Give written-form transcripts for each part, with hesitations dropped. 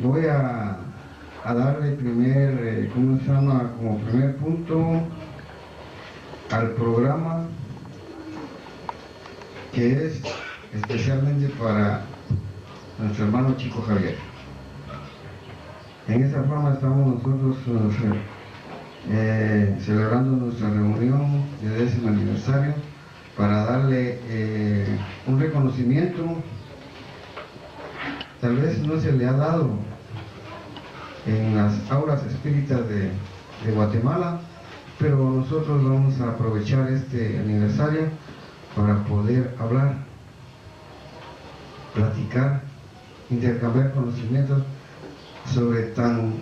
Voy a darle como primer punto al programa, que es especialmente para nuestro hermano Chico Javier. En esta forma estamos nosotros celebrando nuestra reunión de 10º aniversario para darle un reconocimiento. Tal vez no se le ha dado en las aulas espíritas de Guatemala, pero nosotros vamos a aprovechar este aniversario para poder hablar, platicar, intercambiar conocimientos sobre tan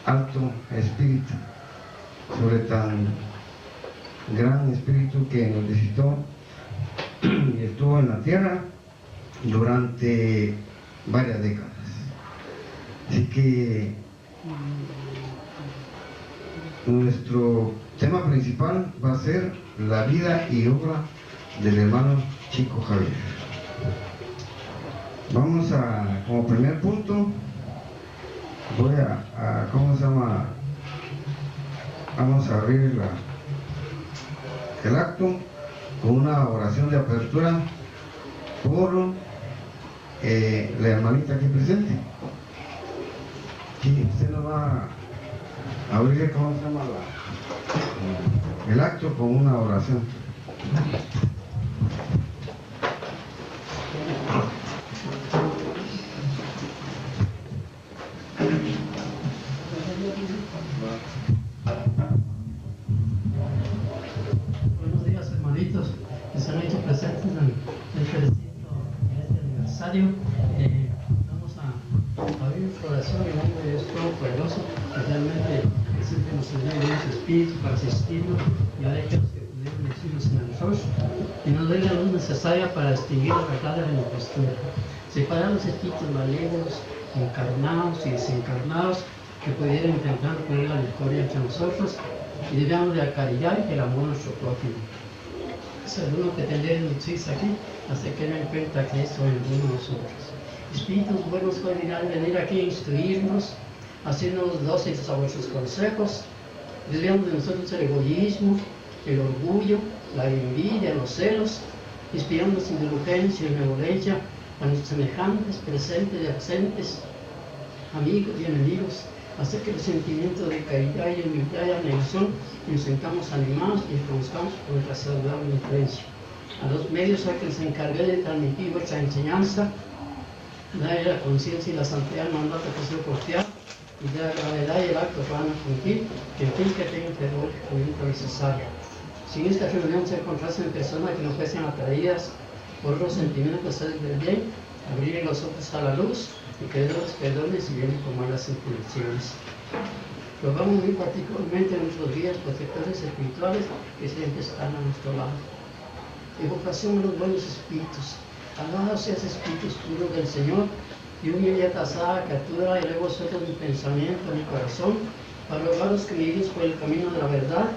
alto espíritu, sobre tan gran espíritu que nos visitó y estuvo en la tierra durante varias décadas. Así que nuestro tema principal va a ser la vida y obra del hermano Chico Javier. Vamos como primer punto, voy vamos a abrir el acto con una oración de apertura por la hermanita aquí presente. Y usted nos va a abrir el acto con una oración. Buenos días, hermanitos que se han hecho presentes en este recinto, en este aniversario. Vamos a abrir nuestra oración en nombre de Dios Todopoderoso, que realmente siempre nos envíe los espíritus para asistirnos y haré que los que pudieron decirnos en el rostro y nos dé la luz necesaria para distinguir la verdad de la impostura. Separar los espíritus malignos, encarnados y desencarnados, que pudieran intentar poner la discordia entre nosotros y debemos de la caridad y el amor a nuestro prójimo. Es el uno que tendría que lucirse aquí, hasta que no encuentra Cristo en uno de nosotros. Espíritus buenos que olvidan venir aquí a instruirnos, haciéndonos dóciles a vuestros consejos. Desviamos de nosotros el egoísmo, el orgullo, la envidia, los celos, inspirándonos indulgencia y benevolencia a nuestros semejantes, presentes y absentes, amigos y enemigos, hacer que el sentimiento de caridad y humildad y abnegación nos sentamos animados y reconozcamos por nuestra saludable influencia. A los medios a que les encargué de transmitir vuestra enseñanza, darle la conciencia y la santidad al mandato que se confiar y de la gravedad y el acto que van a cumplir, que en fin que tengan fervor y comienzo necesario. Si en esta reunión se encontrasen personas que nos fuesen atraídas por los sentimientos del bien, abrir los ojos a la luz y que Dios los perdone si vienen con malas inclinaciones. Rogamos muy particularmente a nuestros guías protectores espirituales que siempre están a nuestro lado. Evocación de los buenos espíritus. Alabado seas espíritus puros del Señor, y una tasada criatura elevo vosotros mi pensamiento, mi corazón, para rogaros que me guíes por el camino de la verdad,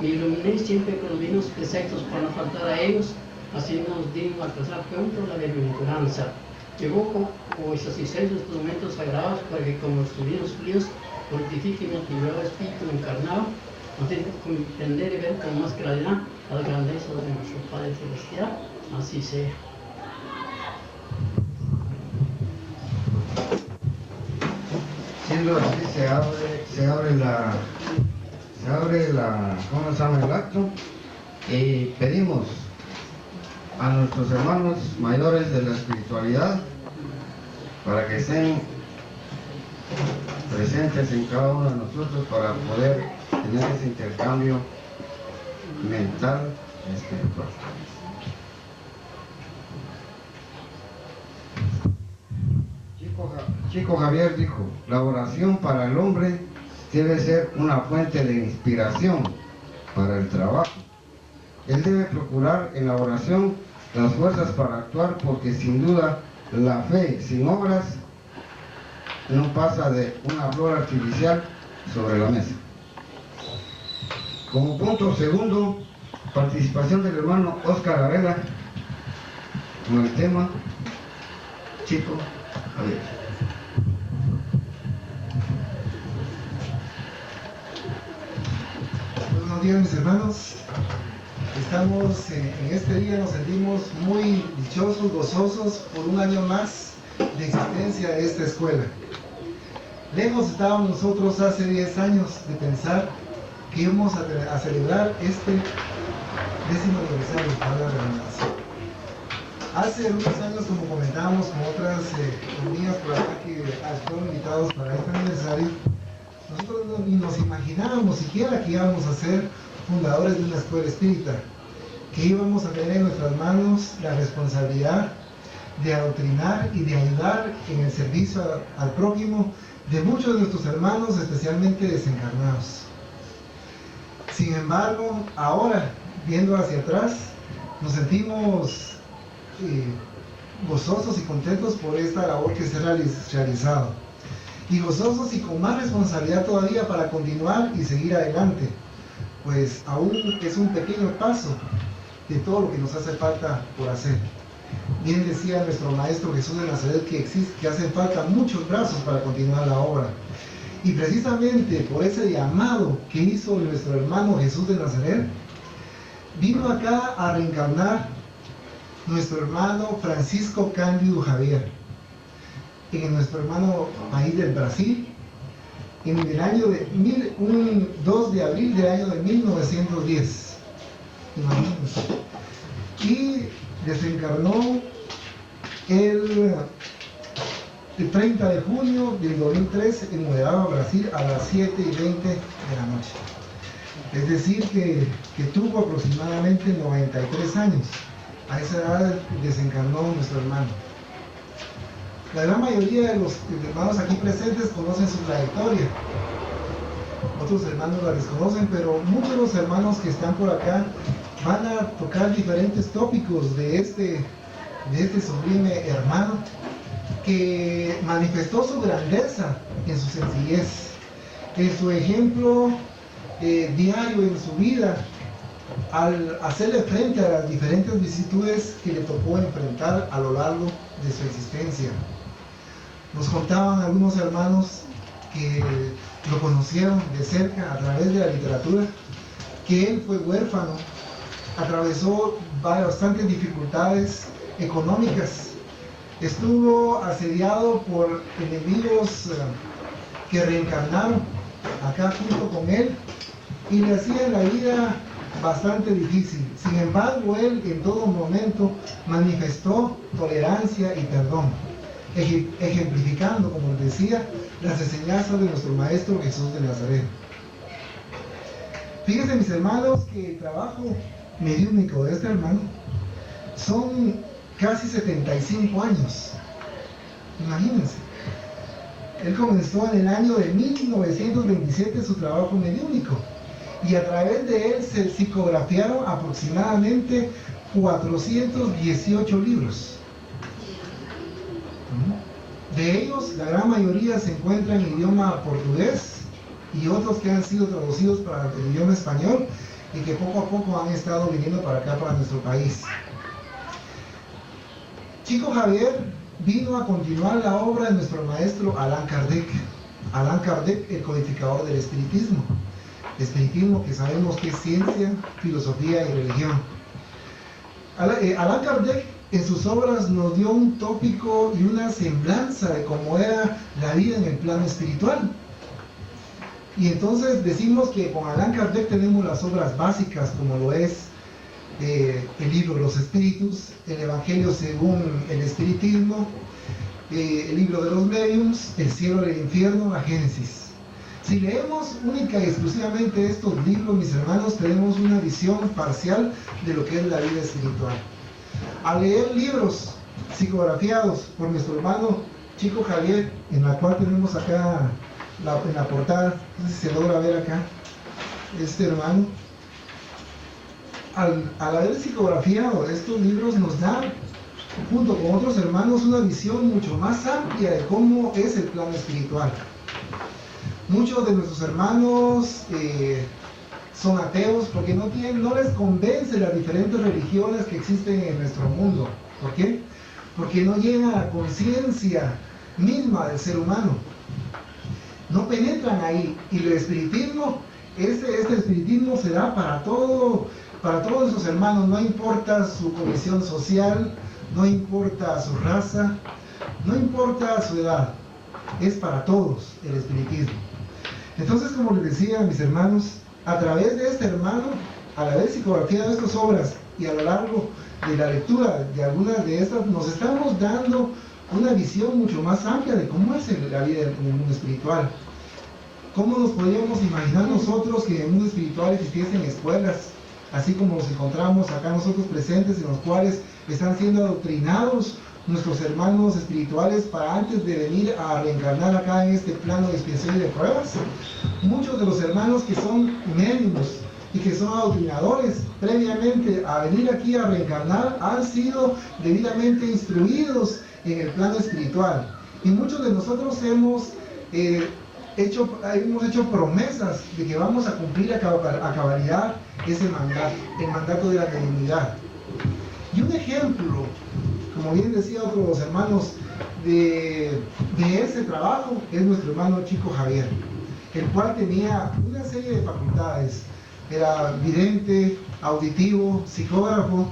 me iluminéis siempre con los divinos preceptos para no faltar a ellos, haciéndonos dignos de alcanzar pronto la bienaventuranza. Evoco vuestros incensos instrumentos sagrados para que con los divinos fríos fortifiquen mi antigüedad espíritu encarnado, haciendo comprender y ver con más claridad la grandeza de nuestro Padre Celestial. Así sea. Siendo así, se abre el acto y pedimos a nuestros hermanos mayores de la espiritualidad para que estén presentes en cada uno de nosotros para poder tener ese intercambio mental y espiritual. Chico Javier dijo: la oración para el hombre debe ser una fuente de inspiración para el trabajo. Él debe procurar en la oración las fuerzas para actuar, porque sin duda la fe sin obras no pasa de una flor artificial sobre la mesa. Como punto segundo, participación del hermano Óscar Varela con el tema Chico Javier. Buenos días, mis hermanos. Estamos en este día, nos sentimos muy dichosos, gozosos por un año más de existencia de esta escuela. Lejos estábamos nosotros hace 10 años de pensar que íbamos a celebrar este 10º aniversario para la redundancia. Hace unos años, como comentábamos con otras amigas por acá que fueron invitados para este aniversario, nosotros ni nos imaginábamos siquiera que íbamos a ser fundadores de una escuela espírita, que íbamos a tener en nuestras manos la responsabilidad de adoctrinar y de ayudar en el servicio al prójimo de muchos de nuestros hermanos, especialmente desencarnados. Sin embargo, ahora, viendo hacia atrás, nos sentimos gozosos y contentos por esta labor que se ha realizado, y gozosos y con más responsabilidad todavía para continuar y seguir adelante, pues aún es un pequeño paso de todo lo que nos hace falta por hacer. Bien decía nuestro Maestro Jesús de Nazaret que hacen falta muchos brazos para continuar la obra, y precisamente por ese llamado que hizo nuestro hermano Jesús de Nazaret, vino acá a reencarnar nuestro hermano Francisco Cándido Javier en nuestro hermano país del Brasil, en el año de 2 de abril del año de 1910. Imagínense. Y desencarnó el 30 de junio del 2003 en Uberaba, Brasil, a las 7:20 de la noche. Es decir, que tuvo aproximadamente 93 años. A esa edad desencarnó nuestro hermano. La gran mayoría de los hermanos aquí presentes conocen su trayectoria. Otros hermanos la desconocen, pero muchos de los hermanos que están por acá van a tocar diferentes tópicos de este sublime hermano que manifestó su grandeza en su sencillez, en su ejemplo diario en su vida, al hacerle frente a las diferentes vicisitudes que le tocó enfrentar a lo largo de su existencia. Nos contaban algunos hermanos que lo conocieron de cerca a través de la literatura, que él fue huérfano, atravesó bastantes dificultades económicas, estuvo asediado por enemigos que reencarnaron acá junto con él y le hacían la vida bastante difícil. Sin embargo, él en todo momento manifestó tolerancia y perdón, ejemplificando, como les decía, las enseñanzas de nuestro Maestro Jesús de Nazaret. Fíjense, mis hermanos, que el trabajo mediúnico de este hermano son casi 75 años. Imagínense. Él comenzó en el año de 1927 su trabajo mediúnico, y a través de él se psicografiaron aproximadamente 418 libros. De ellos, la gran mayoría se encuentra en idioma portugués y otros que han sido traducidos para el idioma español y que poco a poco han estado viniendo para acá, para nuestro país. Chico Javier vino a continuar la obra de nuestro maestro Allan Kardec. Allan Kardec, el codificador del espiritismo. Espiritismo que sabemos que es ciencia, filosofía y religión. Allan Kardec en sus obras nos dio un tópico y una semblanza de cómo era la vida en el plano espiritual. Y entonces decimos que con Allan Kardec tenemos las obras básicas, como lo es el libro de los espíritus, el Evangelio según el espiritismo, el libro de los mediums, el cielo y el infierno, la Génesis. Si leemos única y exclusivamente estos libros, mis hermanos, tenemos una visión parcial de lo que es la vida espiritual. Al leer libros psicografiados por nuestro hermano Chico Javier, en la cual tenemos acá en la portada, no sé si se logra ver acá, este hermano, al haber psicografiado estos libros nos da, junto con otros hermanos, una visión mucho más amplia de cómo es el plano espiritual. Muchos de nuestros hermanos son ateos porque no les convence las diferentes religiones que existen en nuestro mundo. ¿Por qué? porque no llega a la conciencia misma del ser humano. No penetran ahí. Y el espiritismo, este espiritismo se da para todos sus hermanos, no importa su condición social, no importa su raza, no importa su edad, es para todos el espiritismo. Entonces, como les decía a mis hermanos, a través de este hermano, al haber psicografiado estas obras y a lo largo de la lectura de algunas de estas, nos estamos dando una visión mucho más amplia de cómo es la vida en el mundo espiritual. ¿Cómo nos podríamos imaginar nosotros que en el mundo espiritual existiesen escuelas, así como nos encontramos acá nosotros presentes, en los cuales están siendo adoctrinados nuestros hermanos espirituales para antes de venir a reencarnar acá en este plano de expiación y de pruebas? Muchos de los hermanos que son médiums y que son adoctrinadores previamente a venir aquí a reencarnar han sido debidamente instruidos en el plano espiritual, y muchos de nosotros hemos hecho promesas de que vamos a cumplir a cabalidad ese mandato, el mandato de la mediunidad. Y un ejemplo, como bien decía otro de los hermanos, de ese trabajo es nuestro hermano Chico Javier, el cual tenía una serie de facultades. Era vidente, auditivo, psicógrafo,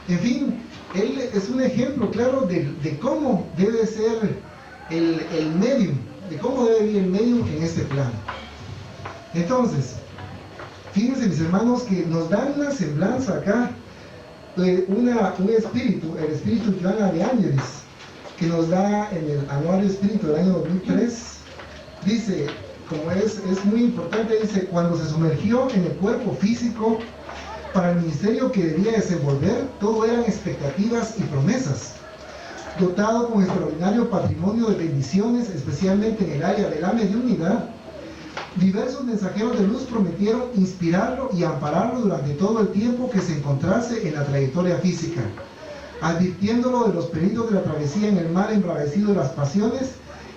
en fin, él es un ejemplo claro de cómo debe ser el medium, de cómo debe vivir el medium en este plano. Entonces, fíjense mis hermanos que nos dan una semblanza acá de un espíritu, el espíritu Joana de Ángeles, que nos da en el Anuario Espíritu del año 2003, dice, como es muy importante, dice: cuando se sumergió en el cuerpo físico para el ministerio que debía desenvolver, todo eran expectativas y promesas. Dotado con extraordinario patrimonio de bendiciones, especialmente en el área de la mediunidad, diversos mensajeros de luz prometieron inspirarlo y ampararlo durante todo el tiempo que se encontrase en la trayectoria física, advirtiéndolo de los peligros de la travesía en el mar embravecido de las pasiones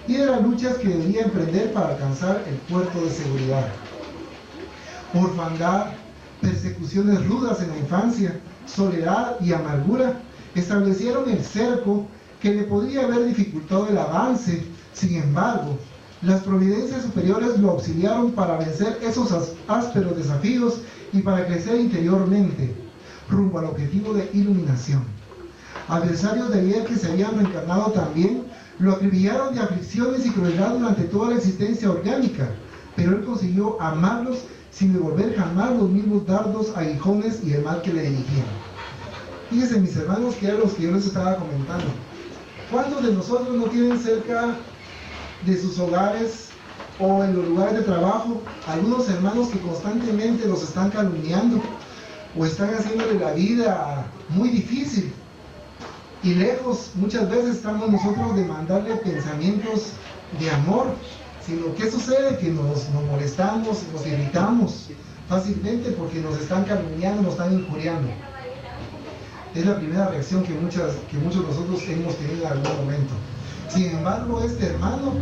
y de las luchas que debería emprender para alcanzar el puerto de seguridad. Orfandad, persecuciones rudas en la infancia, soledad y amargura establecieron el cerco que le podría haber dificultado el avance. Sin embargo, las providencias superiores lo auxiliaron para vencer esos ásperos desafíos y para crecer interiormente, rumbo al objetivo de iluminación. Adversarios de ayer que se habían reencarnado también lo acribillaron de aflicciones y crueldad durante toda la existencia orgánica, pero él consiguió amarlos sin devolver jamás los mismos dardos, aguijones y el mal que le dirigían. Fíjense mis hermanos, que eran los que yo les estaba comentando. ¿Cuántos de nosotros no tienen cerca de sus hogares o en los lugares de trabajo algunos hermanos que constantemente los están calumniando o están haciéndole la vida muy difícil? Y lejos muchas veces estamos nosotros de mandarle pensamientos de amor, sino ¿qué sucede? Que nos molestamos, nos irritamos fácilmente porque nos están calumniando, nos están injuriando. Es la primera reacción que muchos de nosotros hemos tenido en algún momento. Sin embargo, este hermano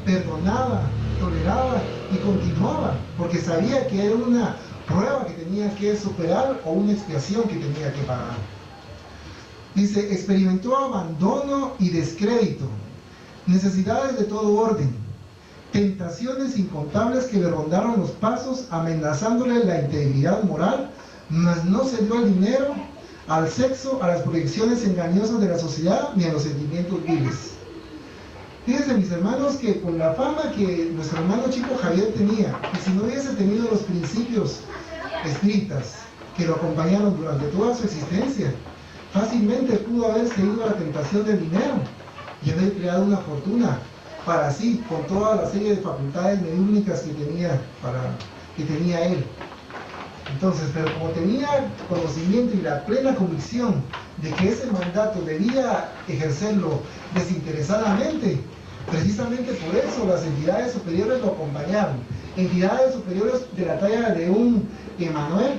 perdonaba, toleraba y continuaba, porque sabía que era una prueba que tenía que superar o una expiación que tenía que pagar. Dice: experimentó abandono y descrédito, necesidades de todo orden, tentaciones incontables que le rondaron los pasos, amenazándole la integridad moral, mas no se dio al dinero, al sexo, a las proyecciones engañosas de la sociedad, ni a los sentimientos viles. Fíjense mis hermanos que con la fama que nuestro hermano Chico Javier tenía, y si no hubiese tenido los principios espíritas que lo acompañaron durante toda su existencia, fácilmente pudo haberse ido a la tentación del dinero y haber creado una fortuna para sí, con toda la serie de facultades mediúnicas que tenía él. Entonces, pero como tenía conocimiento y la plena convicción de que ese mandato debía ejercerlo desinteresadamente, precisamente por eso las entidades superiores lo acompañaron. Entidades superiores de la talla de un Emanuel,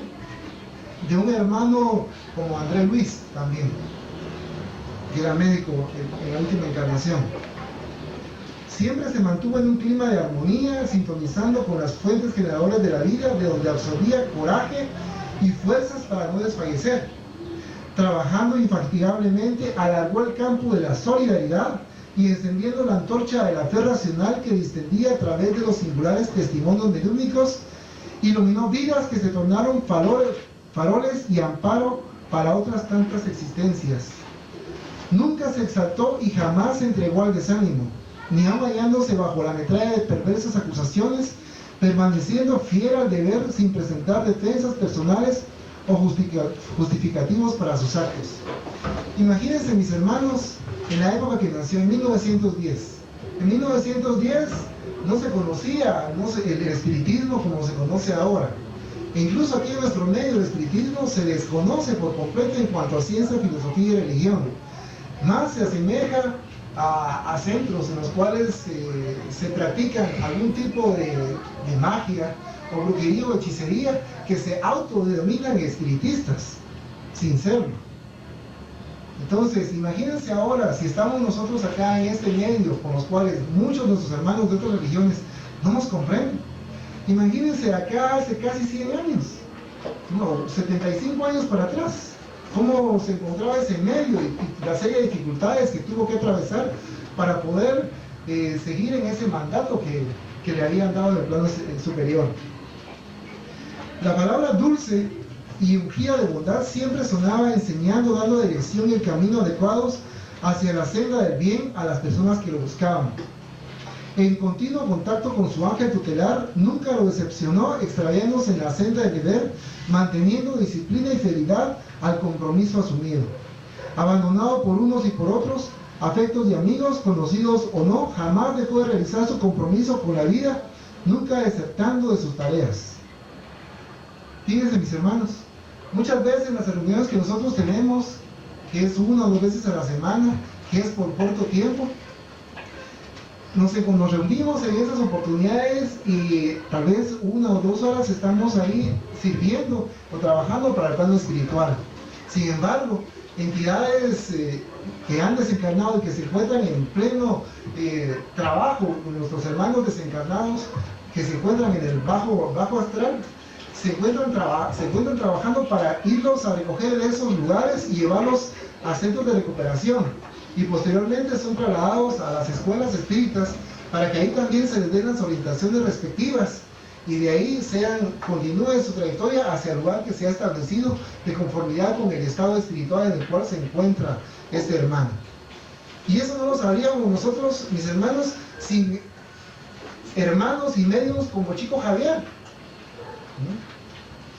de un hermano como André Luis también, que era médico en la última encarnación. Siempre se mantuvo en un clima de armonía, sintonizando con las fuentes generadoras de la vida, de donde absorbía coraje y fuerzas para no desfallecer. trabajando infatigablemente, alargó el campo de la solidaridad y encendiendo la antorcha de la fe racional que distendía a través de los singulares testimonios mediúnicos, iluminó vidas que se tornaron faroles y amparo para otras tantas existencias. Nunca se exaltó y jamás se entregó al desánimo, ni aun hallándose bajo la metralla de perversas acusaciones, permaneciendo fiel al deber sin presentar defensas personales o justificativos para sus actos. Imagínense, mis hermanos, en la época que nació, en 1910. En 1910 no se conocía el espiritismo como se conoce ahora. E incluso aquí en nuestro medio el espiritismo se desconoce por completo en cuanto a ciencia, filosofía y religión. Más se asemeja a centros en los cuales se practican algún tipo de magia o brujería o hechicería que se autodenominan espiritistas, sin serlo. Entonces, imagínense ahora, si estamos nosotros acá en este medio, con los cuales muchos de nuestros hermanos de otras religiones no nos comprenden. Imagínense acá hace casi 100 años, no, 75 años para atrás, cómo se encontraba ese medio y la serie de dificultades que tuvo que atravesar para poder seguir en ese mandato que le habían dado en el plano superior. La palabra dulce y ungida de bondad siempre sonaba enseñando, dando dirección y el camino adecuados hacia la senda del bien a las personas que lo buscaban. En continuo contacto con su ángel tutelar, nunca lo decepcionó, extraviándose en la senda del deber, manteniendo disciplina y fidelidad al compromiso asumido. Abandonado por unos y por otros, afectos y amigos, conocidos o no, jamás dejó de realizar su compromiso con la vida, nunca desertando de sus tareas. Fíjense, mis hermanos, muchas veces en las reuniones que nosotros tenemos, que es 1 o 2 veces a la semana, que es por corto tiempo, nos reunimos en esas oportunidades y tal vez 1 o 2 horas estamos ahí sirviendo o trabajando para el plano espiritual. Sin embargo, entidades que han desencarnado y que se encuentran en pleno trabajo con nuestros hermanos desencarnados, que se encuentran en el bajo astral, se encuentran trabajando para irlos a recoger de esos lugares y llevarlos a centros de recuperación, y posteriormente son trasladados a las escuelas espíritas para que ahí también se les den las orientaciones respectivas y de ahí continúen su trayectoria hacia el lugar que se ha establecido de conformidad con el estado espiritual en el cual se encuentra este hermano. Y eso no lo sabríamos nosotros, mis hermanos, sin hermanos y medios como Chico Javier,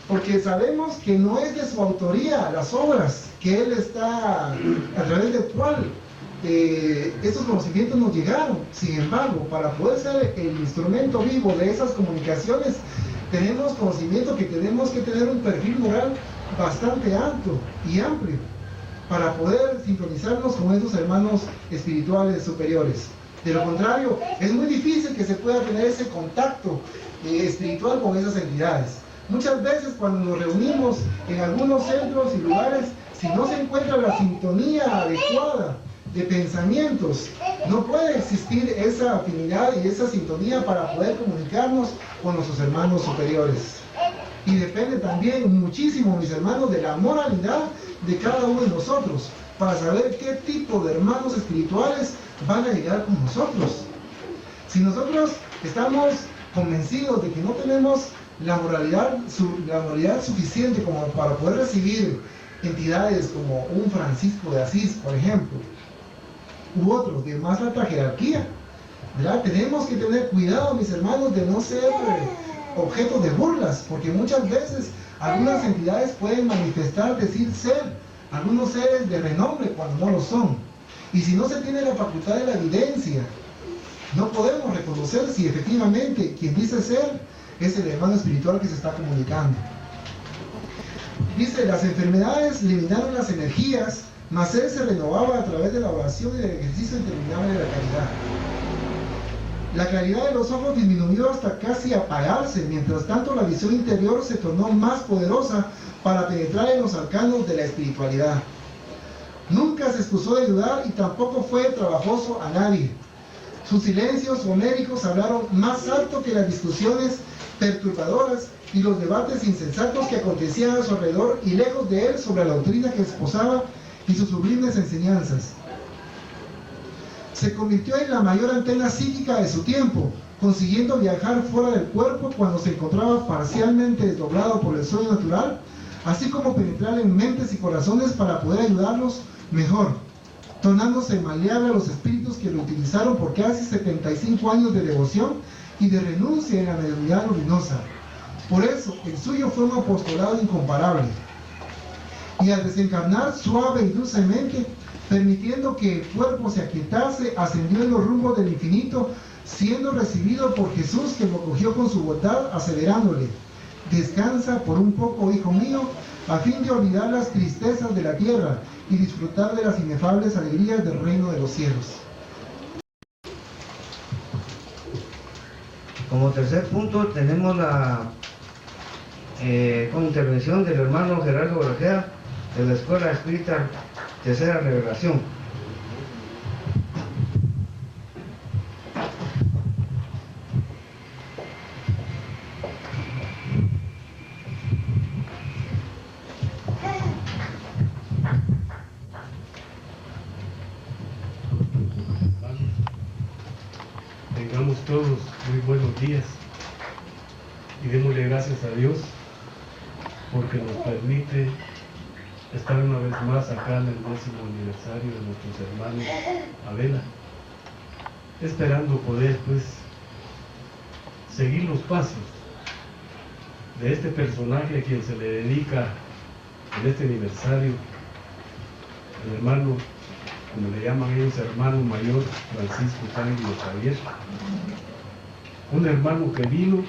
porque sabemos que no es de su autoría las obras que él está, a través del cual estos conocimientos nos llegaron. Sin embargo, para poder ser el instrumento vivo de esas comunicaciones, tenemos conocimiento que tenemos que tener un perfil moral bastante alto y amplio para poder sincronizarnos con esos hermanos espirituales superiores. De lo contrario, es muy difícil que se pueda tener ese contacto espiritual con esas entidades. Muchas veces cuando nos reunimos en algunos centros y lugares, si no se encuentra la sintonía adecuada de pensamientos, no puede existir esa afinidad y esa sintonía para poder comunicarnos con nuestros hermanos superiores. Y depende también muchísimo, mis hermanos, de la moralidad de cada uno de nosotros, para saber qué tipo de hermanos espirituales van a llegar con nosotros. Si nosotros estamos convencidos de que no tenemos la moralidad suficiente como para poder recibir entidades como un Francisco de Asís, por ejemplo, u otros de más alta jerarquía, ¿verdad? Tenemos que tener cuidado, mis hermanos, de no ser objeto de burlas, porque muchas veces algunas entidades pueden decir ser algunos seres de renombre cuando no lo son. Y si no se tiene la facultad de la evidencia, no podemos reconocer si efectivamente quien dice ser es el hermano espiritual que se está comunicando. Dice, las enfermedades eliminaron las energías, mas él se renovaba a través de la oración y del ejercicio interminable de la caridad. La claridad de los ojos disminuyó hasta casi apagarse, mientras tanto la visión interior se tornó más poderosa para penetrar en los arcanos de la espiritualidad. Nunca se excusó de ayudar y tampoco fue trabajoso a nadie. Sus silencios homéricos hablaron más alto que las discusiones perturbadoras y los debates insensatos que acontecían a su alrededor y lejos de él sobre la doctrina que esposaba y sus sublimes enseñanzas. Se convirtió en la mayor antena psíquica de su tiempo, consiguiendo viajar fuera del cuerpo cuando se encontraba parcialmente desdoblado por el sueño natural, así como penetrar en mentes y corazones para poder ayudarlos mejor, tornándose maleable a los espíritus que lo utilizaron por casi 75 años de devoción y de renuncia en la mediunidad luminosa. Por eso, el suyo fue un apostolado incomparable. Y al desencarnar suave y dulcemente, permitiendo que el cuerpo se aquietase, ascendió en los rumbos del infinito, siendo recibido por Jesús, que lo acogió con su bondad, aseverándole: descansa por un poco, hijo mío, a fin de olvidar las tristezas de la tierra y disfrutar de las inefables alegrías del reino de los cielos. Como tercer punto tenemos la intervención del hermano Gerardo Borjea de la Escuela Espírita Tercera Revelación. Tengamos todos muy buenos días y démosle gracias a Dios porque nos permite estar una vez más acá en el 10º aniversario de nuestros hermanos Abela, esperando poder pues seguir los pasos de este personaje a quien se le dedica en este aniversario, el hermano, como le llaman ellos, hermano mayor Francisco Cándido Javier, un hermano que vino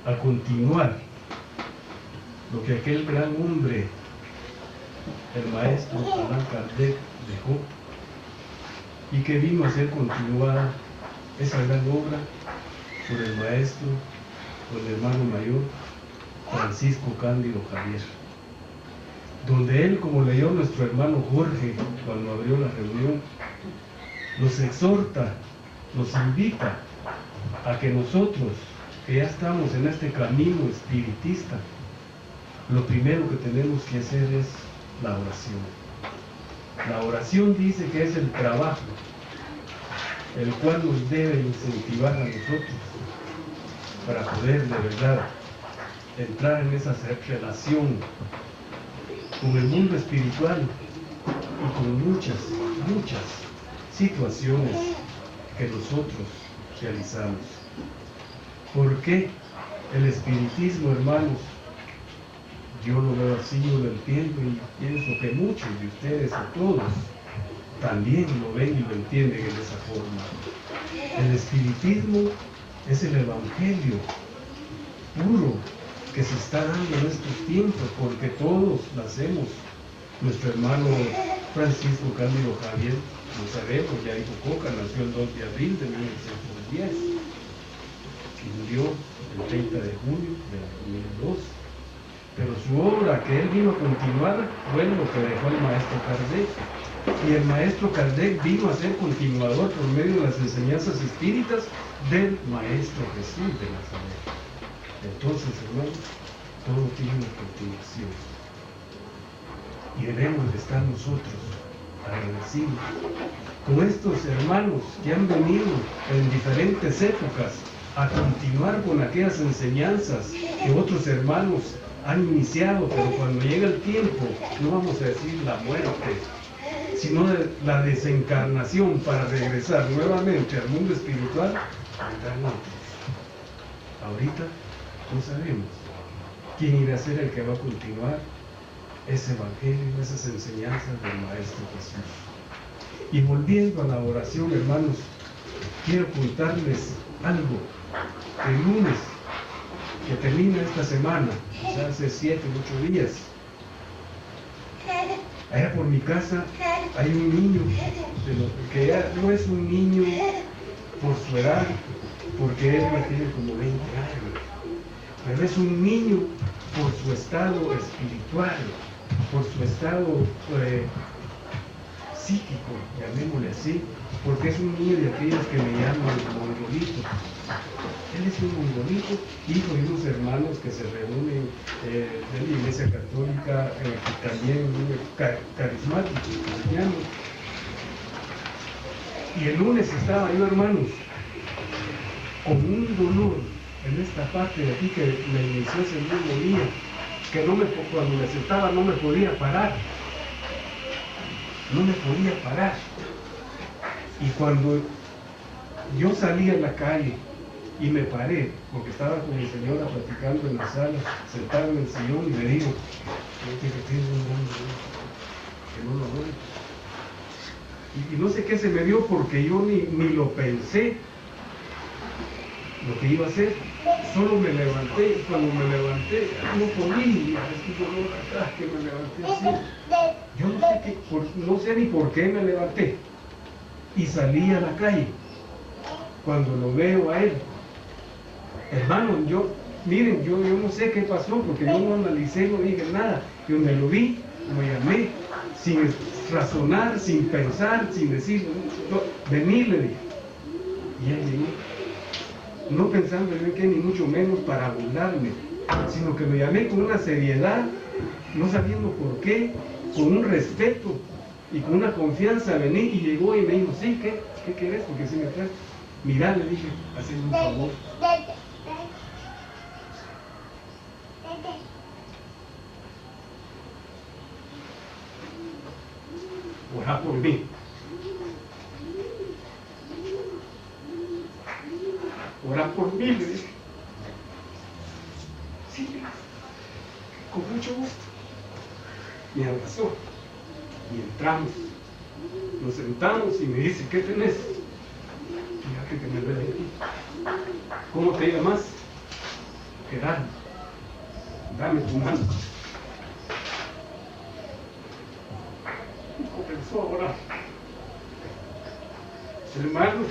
a continuar lo que aquel gran hombre, el maestro Allan Kardec, dejó, y que vino a hacer continuada esa gran obra por el maestro, por el hermano mayor Francisco Cándido Javier, donde él, como leyó nuestro hermano Jorge cuando abrió la reunión, nos exhorta, nos invita a que nosotros, que ya estamos en este camino espiritista, lo primero que tenemos que hacer es la oración. La oración dice que es el trabajo, el cual nos debe incentivar a nosotros para poder de verdad entrar en esa relación con el mundo espiritual y con muchas situaciones que nosotros realizamos. ¿Por qué el espiritismo, hermanos? Yo lo veo así, yo lo entiendo y pienso que muchos de ustedes, o todos, también lo ven y lo entienden de esa forma. El espiritismo es el evangelio puro que se está dando en estos tiempos, porque todos nacemos. Nuestro hermano Francisco Cándido Javier, lo sabemos, ya dijo Coca, nació el 2 de abril de 1910 y murió el 30 de junio de 2002. Pero su obra que él vino a continuar fue lo que dejó el maestro Kardec. Y el maestro Kardec vino a ser continuador por medio de las enseñanzas espíritas del maestro Jesús de Nazaret. Entonces, hermanos, todo tiene una continuación. Y debemos de estar nosotros agradecidos con estos hermanos que han venido en diferentes épocas a continuar con aquellas enseñanzas que otros hermanos han iniciado, pero cuando llega el tiempo, no vamos a decir la muerte, sino la desencarnación para regresar nuevamente al mundo espiritual, vendrán otros. Ahorita no sabemos quién irá a ser el que va a continuar ese evangelio, esas enseñanzas del Maestro Jesús. Y volviendo a la oración, hermanos, quiero contarles algo. El lunes que termina esta semana, o sea, hace 7 u 8 días, allá por mi casa hay un niño, que ya no es un niño por su edad, porque él ya tiene como 20 años, pero es un niño por su estado espiritual, por su estado psíquico, llamémosle así, porque es un niño de aquellos que me llaman como de mongolito. Él es un mongolito, hijo de unos hermanos que se reúnen de la Iglesia Católica, que también carismáticos, cristianos. Y el lunes estaba yo, hermanos, con un dolor en esta parte de aquí que me inició ese mismo día, que cuando me sentaba no me podía parar. No me podía parar. Y cuando yo salí a la calle y me paré, porque estaba con mi señora platicando en la sala, sentado en el sillón, y le digo, que tengo un gran dolor, que no lo aguanto. Y no sé qué se me dio, porque yo ni lo pensé lo que iba a hacer. Solo me levanté. Cuando me levanté, no podí, este dolor acá, que me levanté así. Yo no sé ni por qué me levanté. Y salí a la calle. Cuando lo veo a él, hermano, miren, yo no sé qué pasó, porque yo no analicé, no dije nada. Y donde lo vi, lo llamé, sin razonar, sin pensar, sin decir, vení, le dije. Y él llegó, no pensando en qué, ni mucho menos para burlarme, sino que lo llamé con una seriedad, no sabiendo por qué, con un respeto y con una confianza. Vení, y llegó y me dijo, sí, ¿qué querés? Porque si me traes. Mirá, le dije, haceme un favor. Orá por mí. Orá por mí, le dije. Sí, con mucho gusto. Me abrazó y entramos. Nos sentamos y me dice, ¿qué tenés? Fíjate que me duele aquí. ¿Cómo te llamas? Gerardo. Dame tu mano. Comenzó a orar. Hermano,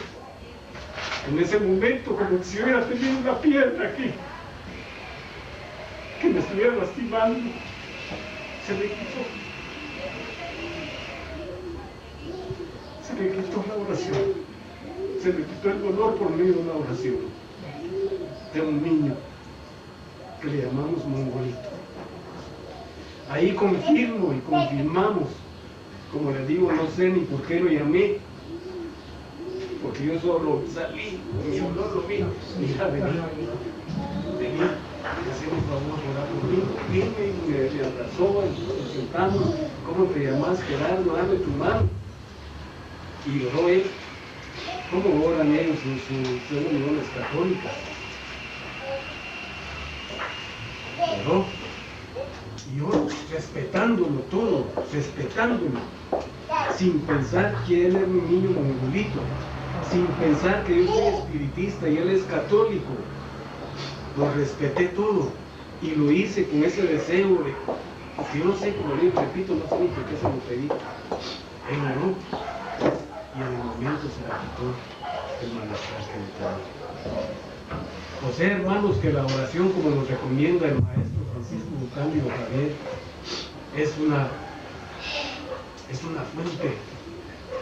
en ese momento, como si hubiera tenido una piedra aquí, que me estuviera lastimando, se me quitó. Se me quitó la oración. Se me quitó el dolor por medio de una oración de un niño que le llamamos mongolito. Ahí confirmo y confirmamos, como les digo, no sé ni por qué lo llamé, porque yo solo salí, mi dolor lo vi. Mira, vení, hacemos favor, orar por mí. Vine y me abrazó, nos sentamos. ¿Cómo te llamas, Gerardo? Dame tu mano. Y oró él. ¿Cómo oran ellos en sus reuniones católicas? Oró. Y yo respetándolo todo, respetándolo, sin pensar que él es mi niño mongolito, sin pensar que yo soy espiritista y él es católico. Lo respeté todo y lo hice con ese deseo de, porque yo no sé, como le repito, no sé ni por qué se lo pedí. Él oró y en el momento se la quitó el malestar que me trae. O sea, hermanos, que la oración, como nos recomienda el maestro Francisco Cándido Javier, es una fuente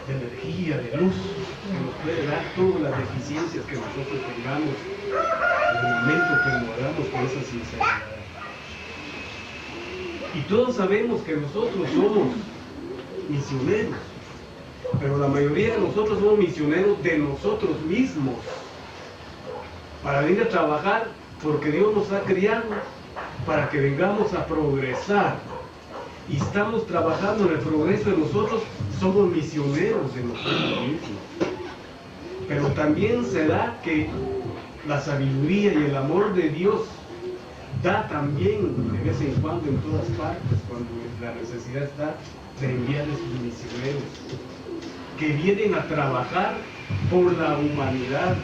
de energía, de luz, que nos puede dar todas las deficiencias que nosotros tengamos en el momento que lo hagamos con esa sinceridad. Y todos sabemos que nosotros somos misioneros, pero la mayoría de nosotros somos misioneros de nosotros mismos, para venir a trabajar, porque Dios nos ha criado para que vengamos a progresar. Y estamos trabajando en el progreso de nosotros, somos misioneros de nosotros mismos. Pero también se da que la sabiduría y el amor de Dios da también de vez en cuando en todas partes, cuando la necesidad está de enviar a sus misioneros que vienen a trabajar por la humanidad,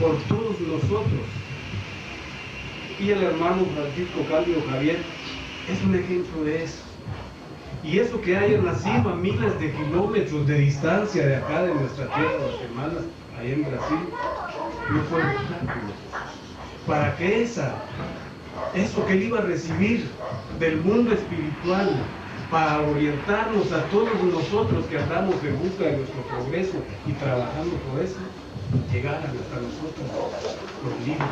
por todos nosotros. Y el hermano Francisco Cándido Javier es un ejemplo de eso. Y eso que haya nacido a miles de kilómetros de distancia de acá, de nuestra tierra, Guatemala, allá en Brasil, no fue un obstáculo. Para que eso que él iba a recibir del mundo espiritual, para orientarnos a todos nosotros que andamos en busca de nuestro progreso y trabajando por eso, llegaran hasta nosotros los libros.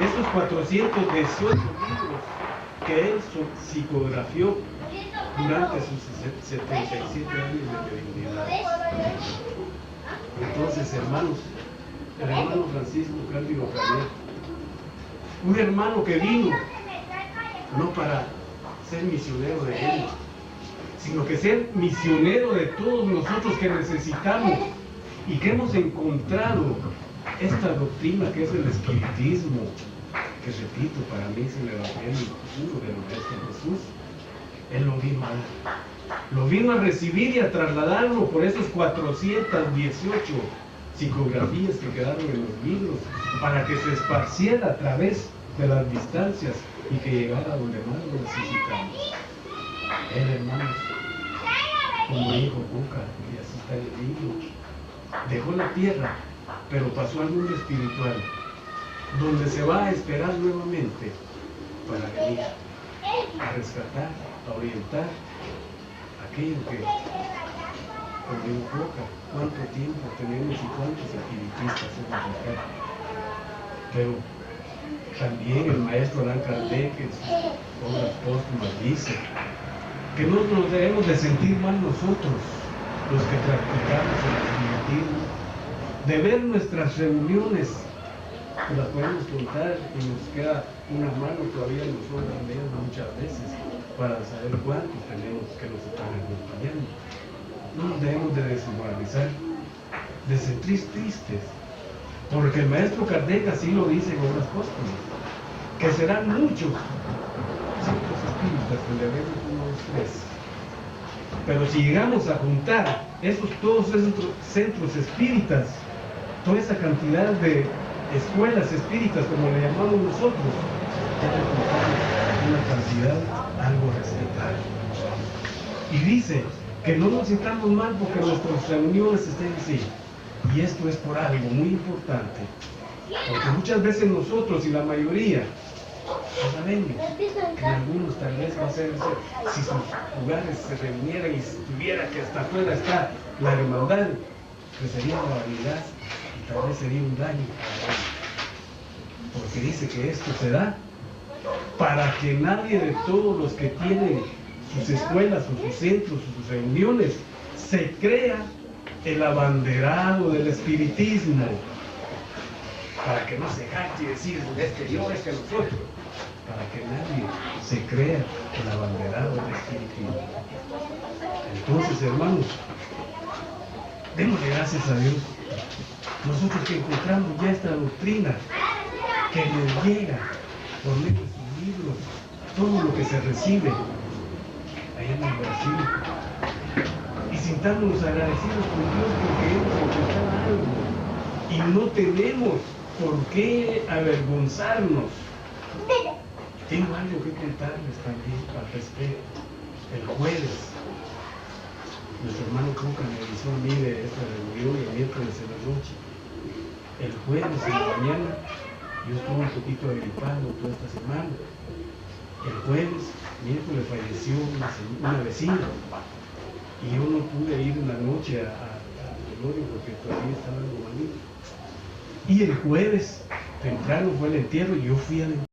Estos 418 libros que él psicografió durante sus 77 años de mediunidad. Entonces, hermanos, el hermano Francisco Cándido Javier, un hermano que vino no para ser misionero de él, sino que ser misionero de todos nosotros que necesitamos y que hemos encontrado esta doctrina que es el espiritismo, que repito, para mí es el evangelio puro del Maestro Jesús. Él lo vino a recibir y a trasladarlo por esos 418 psicografías que quedaron en los libros, para que se esparciera a través de las distancias y que llegara donde más lo necesitamos. Él, hermanos, como dijo Cuca, y así está en el libro, dejó la tierra, pero pasó al mundo espiritual, donde se va a esperar nuevamente para venir a rescatar, a orientar aquello que, como dijo Cuca, cuánto tiempo tenemos y cuántos espiritistas hemos dejado. Pero también el maestro Allan Kardec en sus obras póstumas dice que no nos debemos de sentir mal nosotros, los que practicamos el espiritismo, de ver nuestras reuniones, que las podemos contar y nos queda una mano todavía en nosotros muchas veces para saber cuántos tenemos que nos están acompañando. No nos debemos de desmoralizar, de sentir tristes, porque el maestro Kardec así lo dice en obras póstumas, que serán muchos ciertos espíritus, que le vemos unos 3. Pero si llegamos a juntar todos esos centros espíritas, toda esa cantidad de escuelas espíritas, como le llamamos nosotros, ya le contamos una cantidad algo respetable. Y dice que no nos sintamos mal porque nuestras reuniones estén así. Y esto es por algo muy importante, porque muchas veces nosotros y la mayoría no sabemos, en algunos tal vez va a ser, si sus lugares se reunieran y tuviera que hasta afuera está la hermandad, pues sería la vanidad y tal vez sería un daño para él, porque dice que esto se da para que nadie de todos los que tienen sus escuelas o sus centros o sus reuniones se crea el abanderado del espiritismo, para que no se jacte y decir yo, nosotros, para que nadie se crea el abanderado del espiritismo. Entonces, hermanos, démosle gracias a Dios, nosotros que encontramos ya esta doctrina que nos llega por medio de sus libros, todo lo que se recibe allá en el Brasil, y sintámonos agradecidos con Dios porque hemos encontrado algo y no tenemos por qué avergonzarnos. Tengo algo que contarles también al respecto. El jueves, nuestro hermano Cuca me avisó a mí de esta reunión el miércoles en la noche. El jueves en la mañana, yo estuve un poquito agripado toda esta semana. El jueves, miércoles, falleció una vecina. Y yo no pude ir en la noche a velorio porque todavía estaba algo malito. Y el jueves temprano fue el entierro y yo fui al entierro.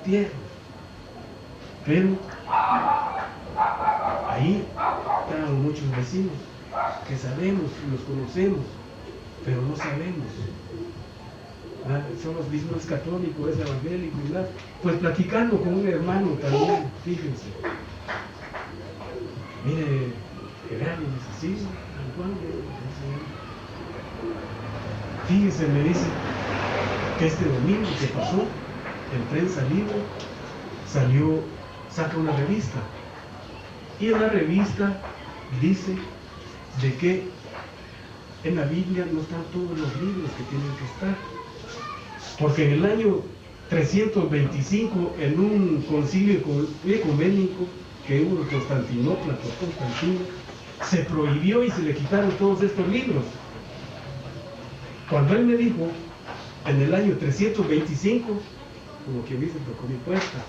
tierno. Pero ahí estaban muchos vecinos que sabemos y los conocemos, pero no sabemos. Son los mismos católicos, es evangélico, ¿verdad? Pues platicando con un hermano también, fíjense. Mire, Gerardo dice, sí, Juan, fíjese, me dice que este domingo que pasó, en Prensa Libre, saca una revista. Y en la revista dice de que en la Biblia no están todos los libros que tienen que estar. Porque en el año 325, en un concilio ecuménico que hubo en Constantinopla por Constantino, se prohibió y se le quitaron todos estos libros. Cuando él me dijo, en el año 325, como quien dice, tocó mi puerta.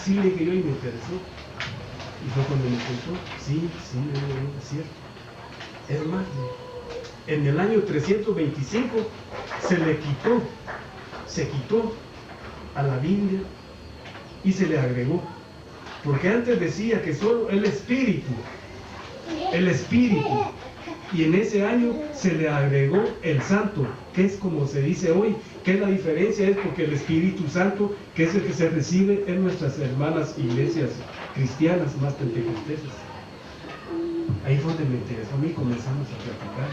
Sí, le dije yo y me interesó. Y fue cuando me contó, sí, es cierto. Es más, en el año 325 se quitó a la Biblia y se le agregó. Porque antes decía que solo el Espíritu, y en ese año se le agregó el Santo, que es como se dice hoy. ¿Qué es la diferencia? Es porque el Espíritu Santo, que es el que se recibe en nuestras hermanas iglesias cristianas más pentecosteses. Ahí fue donde me interesó a mí, comenzamos a platicar.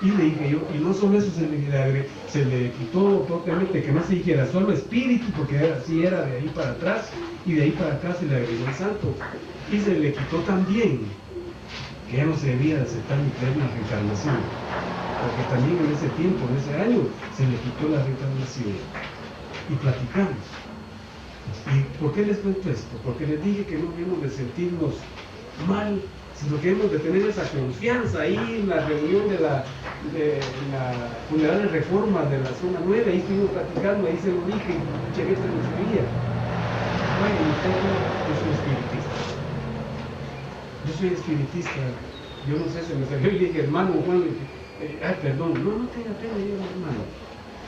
Y le dije yo, y no solo eso se le quitó propiamente, que no se dijera solo Espíritu, porque así era de ahí para atrás, y de ahí para acá se le agregó el Santo. Y se le quitó también que ya no se debía de aceptar ni creer en la reencarnación, porque también en ese tiempo, en ese año, se le quitó la reencarnación. Y platicamos. ¿Y por qué les cuento esto? Porque les dije que no debemos de sentirnos mal, sino que debemos de tener esa confianza. Ahí en la reunión de la Funeral de Reforma de la Zona 9, ahí estuvimos platicando, ahí se lo dije, chequé esta no sabía. Bueno, yo soy espiritista. Yo soy espiritista, yo no sé, se me salió y le dije, hermano Juan, perdón, no tenga pena, yo hermano.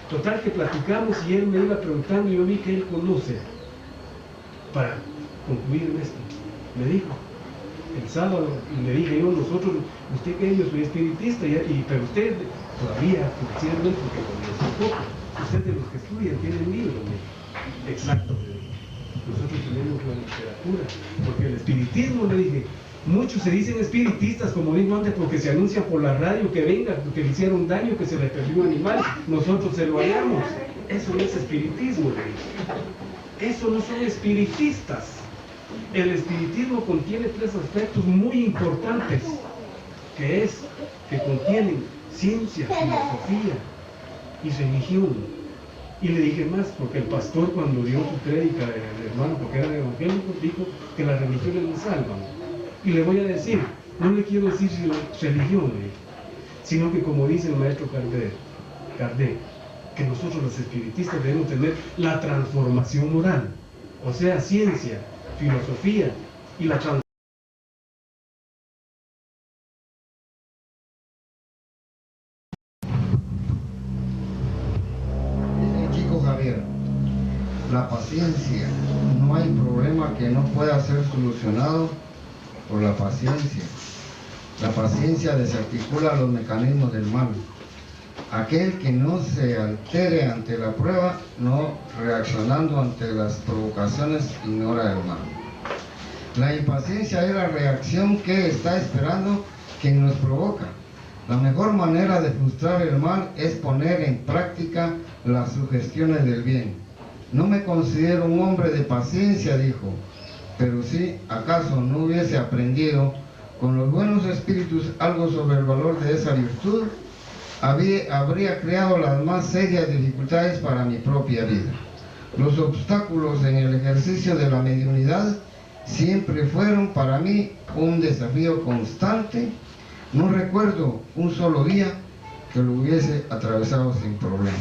Total que platicamos y él me iba preguntando y yo vi que él conoce. Para concluir en esto, me dijo, el sábado, y le dije yo, usted que yo soy espiritista, pero usted todavía, oficialmente, porque conoce un poco, usted de los que estudian tienen libros, exacto. Nosotros tenemos la literatura, porque el espiritismo, le dije, muchos se dicen espiritistas, como digo antes, porque se anuncian por la radio que venga, que le hicieron daño, que se le perdió un animal, nosotros se lo hallamos. Eso no es espiritismo, le dije. Eso no son espiritistas. El espiritismo contiene 3 aspectos muy importantes, que contienen ciencia, filosofía y religión. Y le dije más, porque el pastor cuando dio su prédica, el hermano, porque era evangélico, dijo que las religiones nos salvan. Y le voy a decir, no le quiero decir religión, sino que como dice el maestro Kardec, que nosotros los espiritistas debemos tener la transformación moral, o sea, ciencia, filosofía y la transformación. La paciencia, no hay problema que no pueda ser solucionado por la paciencia. La paciencia desarticula los mecanismos del mal. Aquel que no se altere ante la prueba, no reaccionando ante las provocaciones, ignora el mal. La impaciencia es la reacción que está esperando quien nos provoca. La mejor manera de frustrar el mal es poner en práctica las sugestiones del bien. No me considero un hombre de paciencia, dijo, pero si acaso no hubiese aprendido con los buenos espíritus algo sobre el valor de esa virtud, habría creado las más serias dificultades para mi propia vida. Los obstáculos en el ejercicio de la mediunidad siempre fueron para mí un desafío constante. No recuerdo un solo día que lo hubiese atravesado sin problema.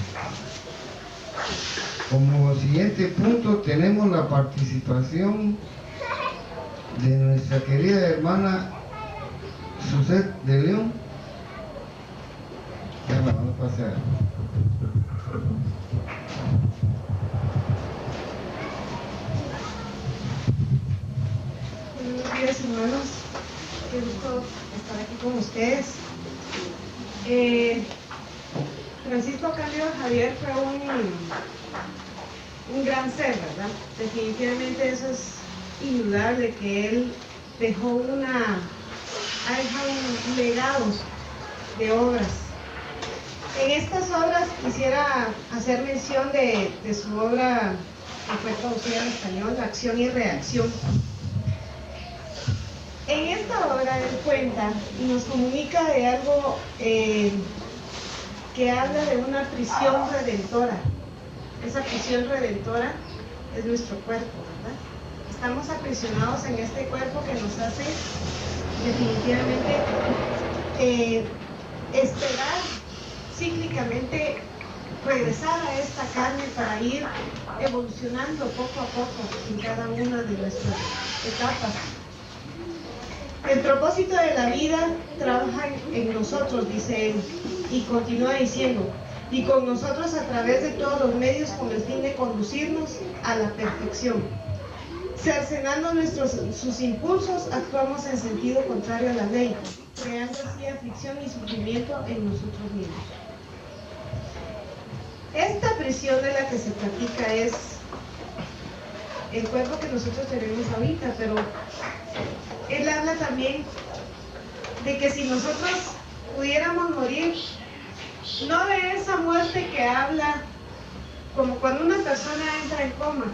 Como siguiente punto tenemos la participación de nuestra querida hermana Suset de León. Ya la vamos a pasar. Buenos días, hermanos. Qué gusto estar aquí con ustedes. Francisco Cándido Javier fue un gran ser, ¿verdad? Definitivamente eso es indudable, que él ha dejado un legado de obras. En estas obras quisiera hacer mención de su obra que fue traducida en español, Acción y Reacción. En esta obra él cuenta y nos comunica de algo que habla de una prisión redentora. Esa prisión redentora es nuestro cuerpo, ¿verdad? Estamos aprisionados en este cuerpo que nos hace definitivamente esperar cíclicamente regresar a esta carne para ir evolucionando poco a poco en cada una de nuestras etapas. El propósito de la vida trabaja en nosotros, dice él, y continúa diciendo, y con nosotros a través de todos los medios con el fin de conducirnos a la perfección. Cercenando sus impulsos, actuamos en sentido contrario a la ley, creando así aflicción y sufrimiento en nosotros mismos. Esta prisión de la que se platica es el cuerpo que nosotros tenemos ahorita, pero él habla también de que si nosotros pudiéramos morir, no de esa muerte que habla como cuando una persona entra en coma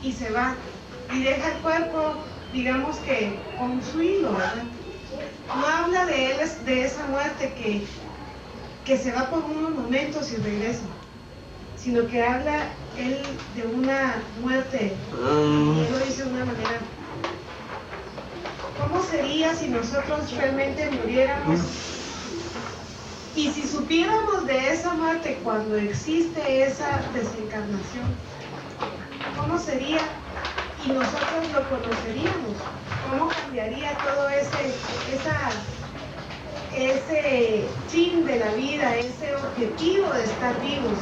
y se va y deja el cuerpo, digamos que consumido, ¿verdad? No habla de él, de esa muerte que se va por unos momentos y regresa, sino que habla él de una muerte, y él lo dice de una manera. ¿Cómo sería si nosotros realmente muriéramos? Y si supiéramos de esa muerte cuando existe esa desencarnación, ¿cómo sería? Y nosotros lo conoceríamos. ¿Cómo cambiaría todo ese fin de la vida, ese objetivo de estar vivos?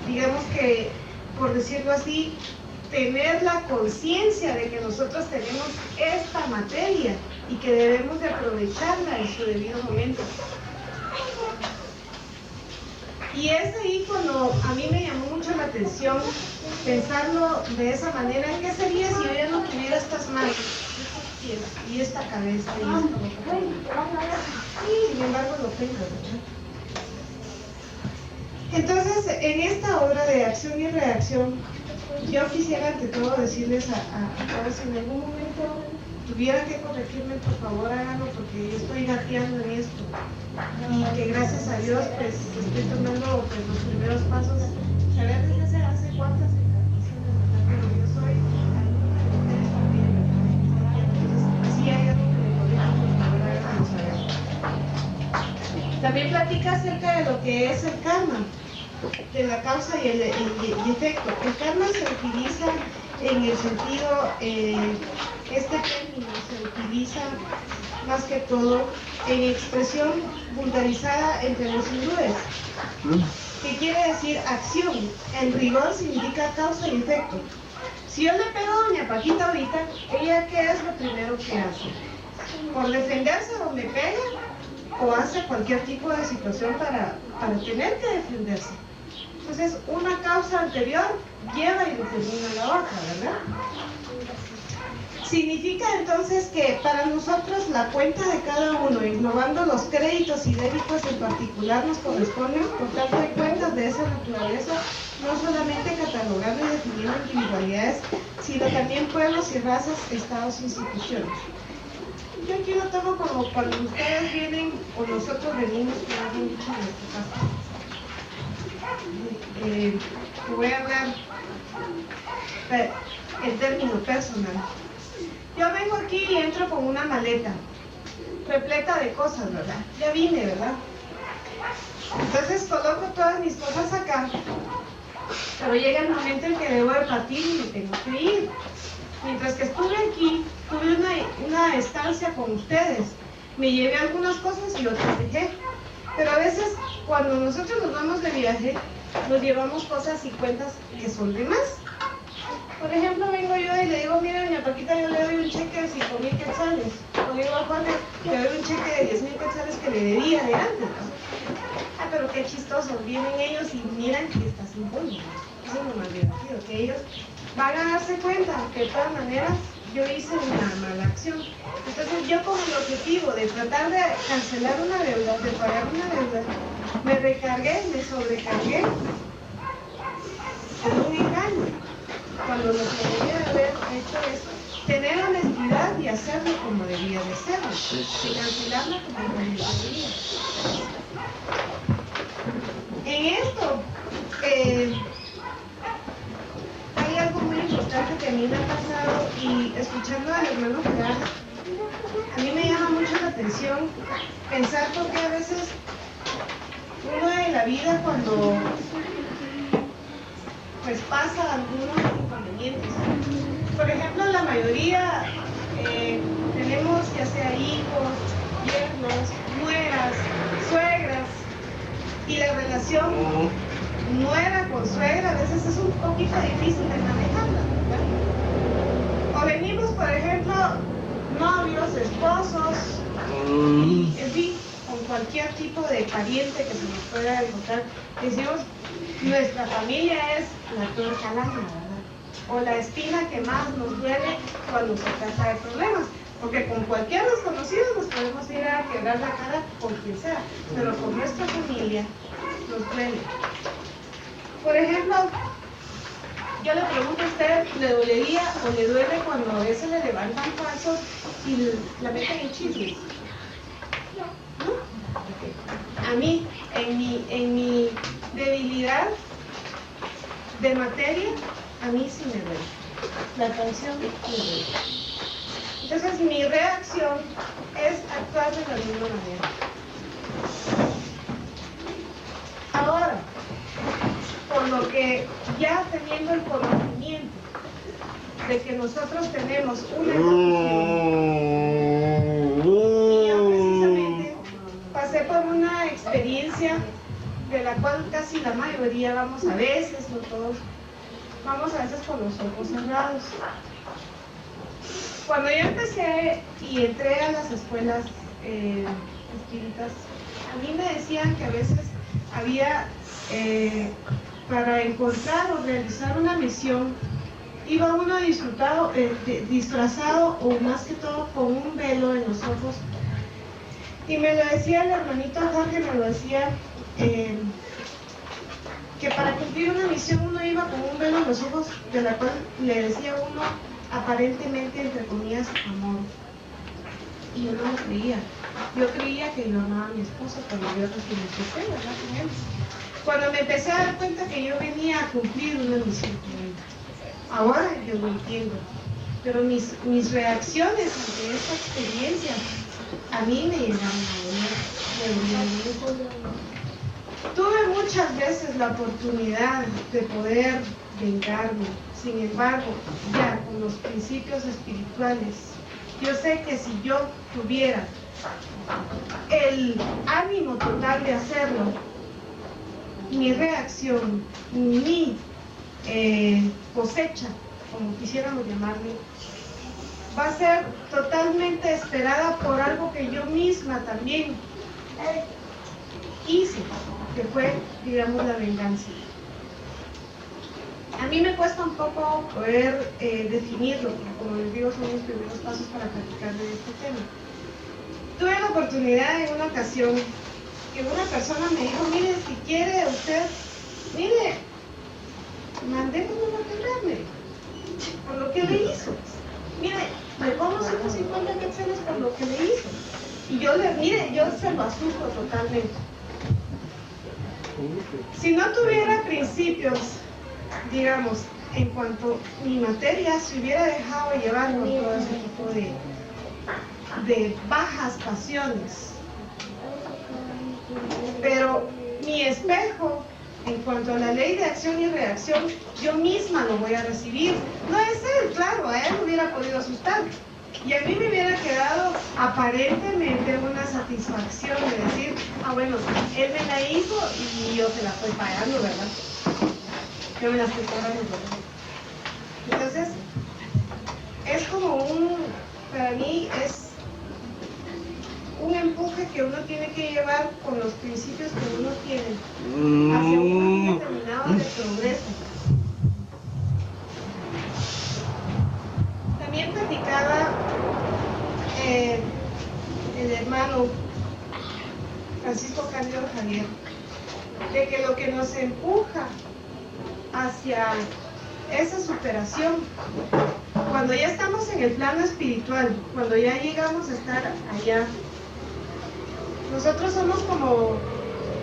Digamos que, por decirlo así, tener la conciencia de que nosotros tenemos esta materia y que debemos de aprovecharla en su debido momento. Y es ahí cuando a mí me llamó mucho la atención pensarlo de esa manera. ¿Qué sería si yo ya no tuviera estas manos, estos pies y esta cabeza y esto lo que tengo? Y sin embargo lo tengo, ¿verdad? Entonces, en esta obra de Acción y Reacción, yo quisiera ante todo decirles a todos, si en algún momento tuvieran que corregirme, por favor háganlo, porque yo estoy gateando en esto. Y que gracias a Dios, pues estoy tomando pues, los primeros pasos. Saber desde hace cuántas encarnaciones, ¿verdad? Pero yo soy alumna de ustedes también, ¿verdad? Entonces, si hay algo que me corrija, por favor háganlo saber. También platica acerca de lo que es el karma, de la causa y el efecto. El karma se utiliza en el sentido, este término se utiliza más que todo en expresión vulgarizada entre los hindúes, que quiere decir acción. En rigor significa causa y efecto. Si yo le pego a doña Paquita ahorita, ella ¿qué es lo primero que hace? Por defenderse o me pega, o hace cualquier tipo de situación para tener que defenderse. Entonces, una causa anterior lleva y determina la otra, ¿verdad? Significa entonces que para nosotros la cuenta de cada uno, englobando los créditos y débitos en particular, nos corresponden. Por tanto, hay cuentas de esa naturaleza, no solamente catalogando y definiendo individualidades, sino también pueblos y razas, estados e instituciones. Yo aquí lo tomo como cuando ustedes vienen o nosotros venimos, como han dicho en este caso. Voy a hablar en término personal. Yo vengo aquí y entro con una maleta repleta de cosas, ¿verdad? Ya vine, ¿verdad? Entonces coloco todas mis cosas acá, pero llega el momento en que debo de partir y me tengo que ir. Mientras que estuve aquí, tuve una estancia con ustedes. Me llevé algunas cosas y otras dejé. Pero a veces, cuando nosotros nos vamos de viaje, nos llevamos cosas y cuentas que son de más. Por ejemplo, vengo yo y le digo, mira, doña Paquita, yo le doy un cheque de 5,000 quetzales. O le digo a Juan, le doy un cheque de 10,000 quetzales que le debía de antes, ¿no? Ah, pero qué chistoso, vienen ellos y miran que está sin fondo. Eso es lo más divertido, que ellos van a darse cuenta que de todas maneras yo hice una mala acción. Entonces yo con el objetivo de tratar de cancelar una deuda, de pagar una deuda, me recargué, me sobrecargué con un engaño. Cuando lo que debía de haber hecho es tener honestidad y hacerlo como debía de serlo, y cancelarlo como debía. En esto, hay algo muy importante que a mí me ha pasado, y escuchando al hermano Gerardo, a mí me llama mucho la atención pensar por qué a veces uno en la vida, cuando pues pasa algunos inconvenientes, por ejemplo, la mayoría tenemos ya sea hijos, yernos, nueras, suegras, y la relación nuera con suegra a veces es un poquito difícil de manejarla, ¿verdad? O venimos, por ejemplo, novios, esposos, y en fin, con cualquier tipo de pariente que se nos pueda encontrar, decimos, nuestra familia es la peor calaña, ¿verdad? O la espina que más nos duele cuando se trata de problemas. Porque con cualquier desconocido nos podemos ir a quebrar la cara con quien sea, pero con nuestra familia nos duele. Por ejemplo, yo le pregunto a usted, ¿le dolería o le duele cuando a veces le levantan falsos y la meten en chismes? ¿No? A mí, en mi debilidad de materia, a mí sí me duele. La canción me duele. Entonces mi reacción es actuar de la misma manera. Ahora, por lo que ya teniendo el conocimiento de que nosotros tenemos una condición, y yo precisamente pasé por una experiencia de la cual casi la mayoría vamos a veces, no todos, vamos a veces con los ojos cerrados. Cuando yo empecé y entré a las escuelas espíritas, a mí me decían que a veces había, para encontrar o realizar una misión, iba uno disfrazado o más que todo con un velo en los ojos. Y me lo decía el hermanito Jorge, me lo decía, que para cumplir una misión uno iba con un velo en los ojos, de la cual le decía uno, aparentemente, entre comillas, amor. Y yo no lo creía. Yo creía que yo amaba a mi esposo cuando yo recién empecé, ¿verdad? Con él. Cuando me empecé a dar cuenta que yo venía a cumplir una misión con él. Ahora yo lo entiendo. Pero mis reacciones ante esta experiencia a mí me llegaron a doler. Tuve muchas veces la oportunidad de poder vengarme. Sin embargo, ya con los principios espirituales, yo sé que si yo tuviera el ánimo total de hacerlo, mi reacción, mi cosecha, como quisiéramos llamarle, va a ser totalmente esperada por algo que yo misma también hice, que fue, digamos, la venganza. A mí me cuesta un poco poder definirlo, porque como les digo, son los primeros pasos para platicar de este tema. Tuve la oportunidad en una ocasión que una persona me dijo, mire, si quiere usted, mire, mandémoslo a quebrarme por lo que le hizo. Mire, le pongo 150 quetzales por lo que le hizo. Y yo yo se lo asusto totalmente. Si no tuviera principios, digamos, en cuanto mi materia se hubiera dejado llevar por todo ese tipo de bajas pasiones, pero mi espejo, en cuanto a la ley de acción y reacción, yo misma lo voy a recibir. No es él, claro, a él me hubiera podido asustar. Y a mí me hubiera quedado aparentemente una satisfacción de decir, ah bueno, él me la hizo y yo se la estoy pagando, ¿verdad? Yo me la estoy pagando, ¿verdad? Entonces, es como para mí es un empuje que uno tiene que llevar con los principios que uno tiene hacia un fin determinado de progreso. También platicaba el hermano Francisco Cándido Javier, de que lo que nos empuja hacia esa superación, cuando ya estamos en el plano espiritual, cuando ya llegamos a estar allá, nosotros somos como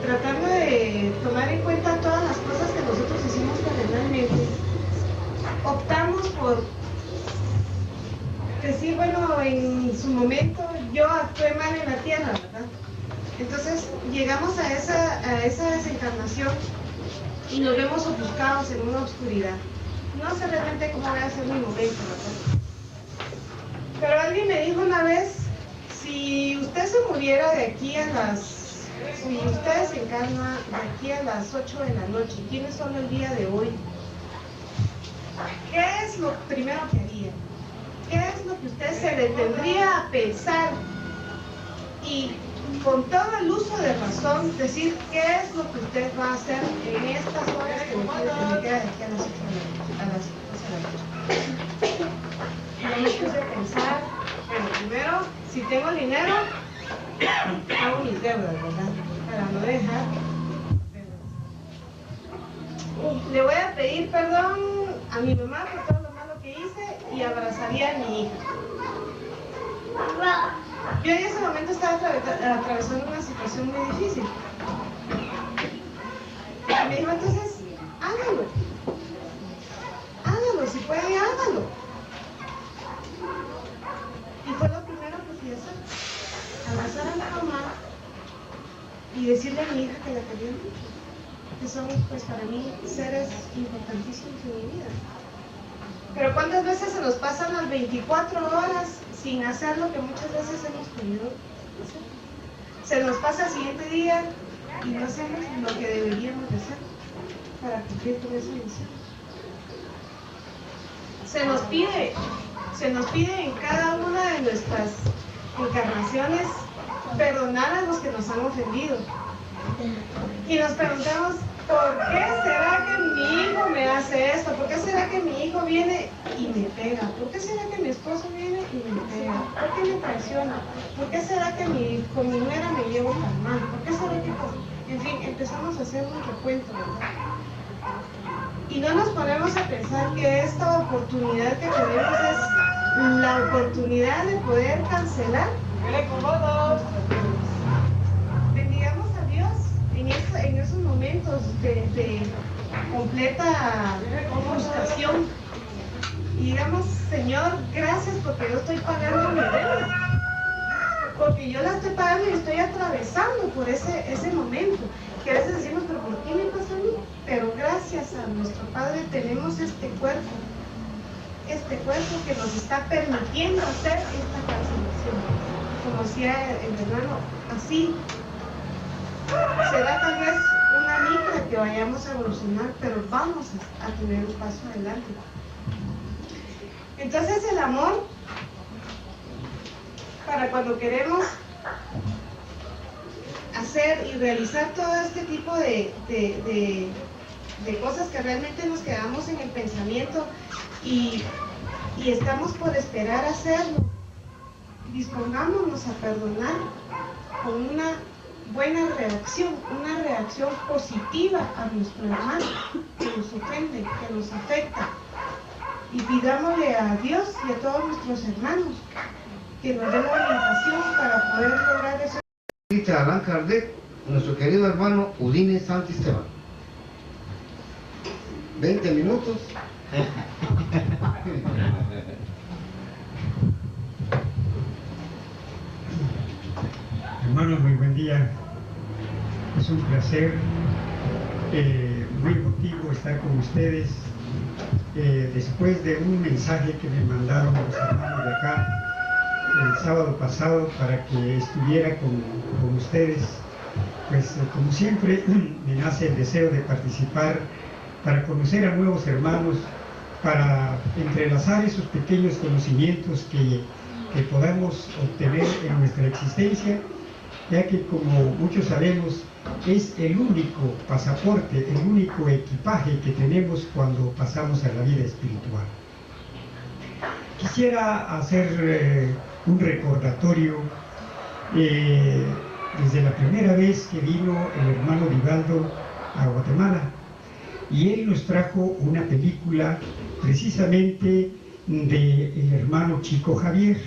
tratando de tomar en cuenta todas las cosas que nosotros hicimos terrenalmente. Optamos por decir, bueno, en su momento yo actué mal en la tierra, ¿verdad? Entonces llegamos a esa desencarnación y nos vemos ofuscados en una oscuridad. No sé realmente cómo voy a ser mi momento, ¿verdad? Pero alguien me dijo una vez, si usted se muriera de aquí a si usted se encarna de aquí a las 8 de la noche y tiene solo el día de hoy, ¿qué es lo primero que haría? ¿Qué es lo que usted se detendría a pensar y con todo el uso de razón decir qué es lo que usted va a hacer en estas horas que me queda de aquí a las 8 de la noche? Yo me puse a pensar, bueno, primero, si tengo dinero, hago mis deudas, ¿verdad? Para no dejar deudas. Le voy a pedir perdón a mi mamá por todo lo malo que hice y abrazaría a mi hija. Yo en ese momento estaba atravesando una situación muy difícil. Y me dijo, entonces, hágalo. Hágalo, si puede, hágalo. Y fue lo primero que fui a hacer. Abrazar a mi mamá y decirle a mi hija que la quería mucho. Que son, pues, para mí, seres importantísimos en mi vida. Pero ¿cuántas veces se nos pasan las 24 horas sin hacer lo que muchas veces hemos querido hacer? Se nos pasa el siguiente día y no hacemos lo que deberíamos de hacer para cumplir con esa misión. Se nos pide en cada una de nuestras encarnaciones perdonar a los que nos han ofendido. Y nos preguntamos, ¿por qué será que mi hijo me hace esto? ¿Por qué será que mi hijo viene y me pega? ¿Por qué será que mi esposo viene y me pega? ¿Por qué me traiciona? ¿Por qué será que con mi nuera me llevo tan mal? ¿Por qué será que...? En fin, empezamos a hacer un recuento, ¿verdad? Y no nos ponemos a pensar que esta oportunidad que tenemos es la oportunidad de poder cancelar. Bendigamos a Dios en esos momentos de completa frustración y digamos, Señor, gracias porque yo estoy pagando mi deuda, porque yo la estoy pagando y estoy atravesando por ese momento, que a veces decimos, pero ¿por qué me pasa a mí? Pero gracias a nuestro Padre tenemos este cuerpo que nos está permitiendo hacer esta cancelación. Como decía el hermano, así será tal vez una micra que vayamos a evolucionar, pero vamos a tener un paso adelante. Entonces el amor, para cuando queremos hacer y realizar todo este tipo de cosas que realmente nos quedamos en el pensamiento y estamos por esperar hacerlo, dispongámonos a perdonar con una buena reacción, una reacción positiva a nuestro hermano que nos ofende, que nos afecta, y pidámosle a Dios y a todos nuestros hermanos que nos den orientación para poder lograr eso. Allan Kardec, nuestro querido hermano Udine Santisteban. 20 minutos. Hermanos, muy buen día. Es un placer muy emotivo estar con ustedes después de un mensaje que me mandaron los hermanos de acá el sábado pasado para que estuviera con ustedes. Pues como siempre me nace el deseo de participar para conocer a nuevos hermanos, para entrelazar esos pequeños conocimientos que podamos obtener en nuestra existencia, ya que, como muchos sabemos, es el único pasaporte, el único equipaje que tenemos cuando pasamos a la vida espiritual. Quisiera hacer un recordatorio desde la primera vez que vino el hermano Vivaldo a Guatemala, y él nos trajo una película precisamente del hermano Chico Javier,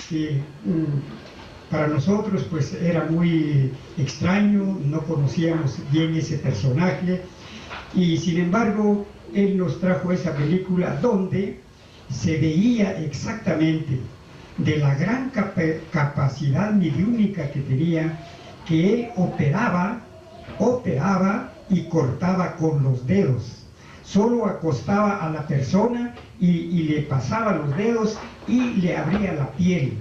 que para nosotros pues era muy extraño, no conocíamos bien ese personaje, y sin embargo él nos trajo esa película donde se veía exactamente de la gran capacidad mediúnica que tenía, que él operaba y cortaba con los dedos. Solo acostaba a la persona y le pasaba los dedos y le abría la piel,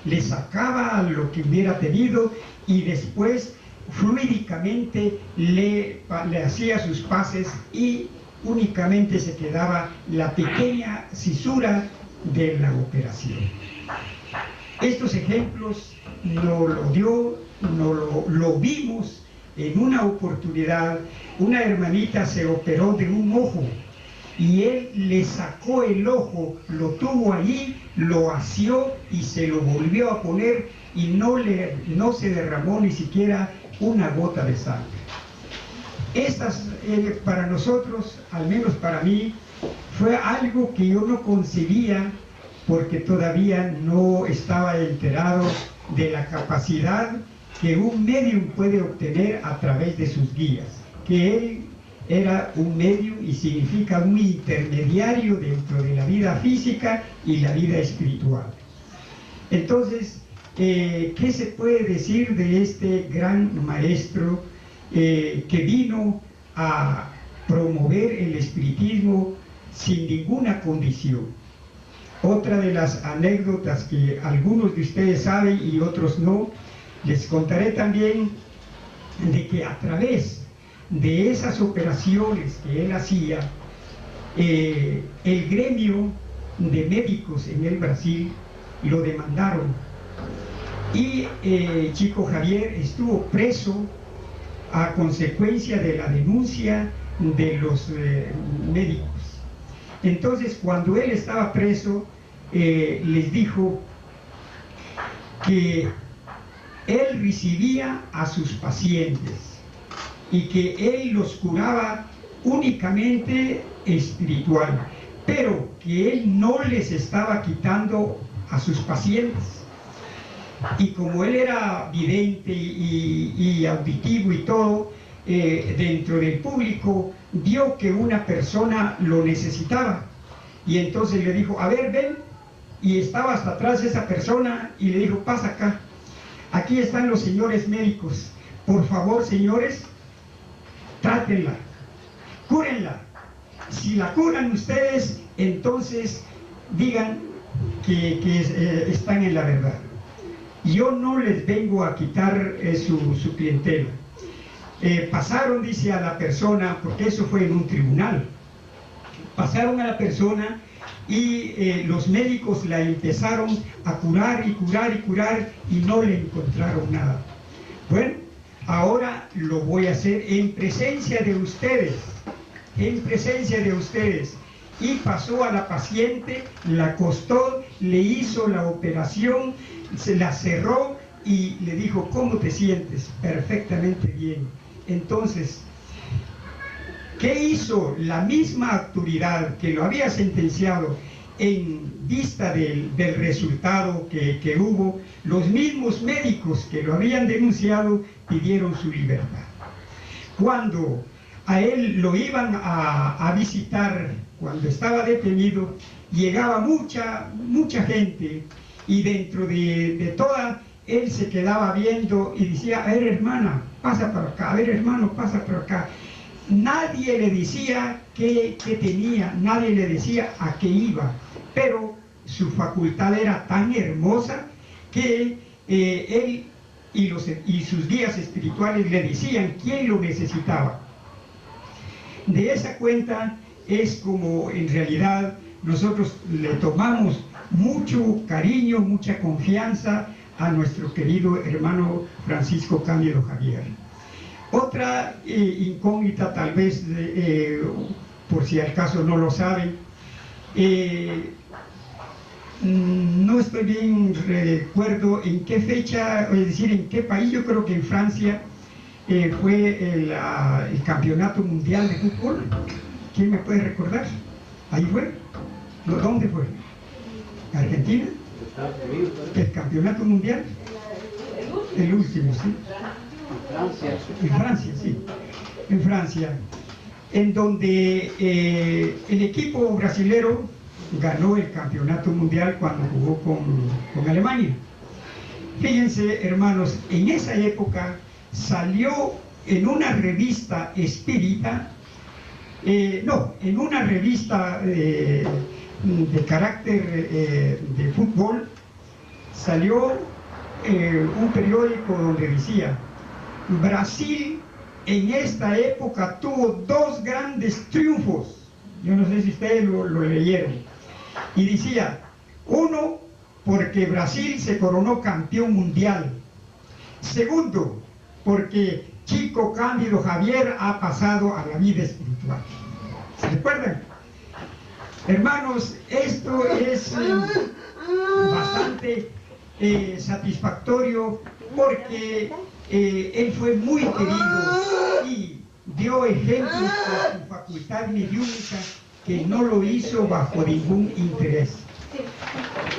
le sacaba lo que hubiera tenido y después fluídicamente le hacía sus pases y únicamente se quedaba la pequeña cisura de la operación. Estos ejemplos lo vimos en una oportunidad. Una hermanita se operó de un ojo y él le sacó el ojo, lo tuvo allí, lo asió y se lo volvió a poner y no se derramó ni siquiera una gota de sangre. Estas, para nosotros, al menos para mí, fue algo que yo no concebía, porque todavía no estaba enterado de la capacidad que un medium puede obtener a través de sus guías, que él era un medium y significa un intermediario dentro de la vida física y la vida espiritual. Entonces, ¿qué se puede decir de este gran maestro que vino a promover el espiritismo sin ninguna condición? Otra de las anécdotas que algunos de ustedes saben y otros no, les contaré también de que a través de esas operaciones que él hacía, el gremio de médicos en el Brasil lo demandaron y Chico Javier estuvo preso a consecuencia de la denuncia de los médicos. Entonces, cuando él estaba preso, les dijo que él recibía a sus pacientes y que él los curaba únicamente espiritual, pero que él no les estaba quitando a sus pacientes. Y como él era vidente y auditivo y todo, dentro del público vio que una persona lo necesitaba y entonces le dijo: a ver, ven. Y estaba hasta atrás esa persona y le dijo: pasa acá, aquí están los señores médicos, por favor, señores, trátenla, cúrenla. Si la curan ustedes, entonces digan que están en la verdad. Yo no les vengo a quitar su clientela. Pasaron, dice, a la persona, porque eso fue en un tribunal, pasaron a la persona y los médicos la empezaron a curar y curar y curar y no le encontraron nada. Bueno, ahora lo voy a hacer en presencia de ustedes, en presencia de ustedes. Y pasó a la paciente, la acostó, le hizo la operación, se la cerró y le dijo: ¿cómo te sientes? Perfectamente bien. Entonces, ¿qué hizo la misma autoridad que lo había sentenciado en vista del resultado que hubo? Los mismos médicos que lo habían denunciado pidieron su libertad. Cuando a él lo iban a visitar, cuando estaba detenido, llegaba mucha gente, y dentro de toda, él se quedaba viendo y decía: a ver, hermana, pasa por acá, a ver, hermano, pasa por acá. Nadie le decía qué tenía, nadie le decía a qué iba, pero su facultad era tan hermosa que él y sus guías espirituales le decían quién lo necesitaba. De esa cuenta, es como en realidad nosotros le tomamos mucho cariño, mucha confianza a nuestro querido hermano Francisco Cándido Javier. Otra incógnita, tal vez, por si al caso no lo saben, no estoy bien recuerdo en qué fecha, es decir, en qué país. Yo creo que en Francia fue el campeonato mundial de fútbol. ¿Quién me puede recordar? ¿Ahí fue? ¿Dónde fue? ¿Argentina? ¿El campeonato mundial? El último, sí. En Francia, sí. En Francia, en donde el equipo brasilero ganó el campeonato mundial cuando jugó con Alemania. Fíjense, hermanos, en esa época salió en una revista espírita, en una revista de carácter de fútbol, salió un periódico donde decía: Brasil en esta época tuvo dos grandes triunfos. Yo no sé si ustedes lo leyeron. Y decía: uno, porque Brasil se coronó campeón mundial. Segundo, porque Chico Cándido Javier ha pasado a la vida espiritual. ¿Se recuerdan? Hermanos, esto es bastante satisfactorio, porque él fue muy querido y dio ejemplos por su facultad mediúnica, que no lo hizo bajo ningún interés.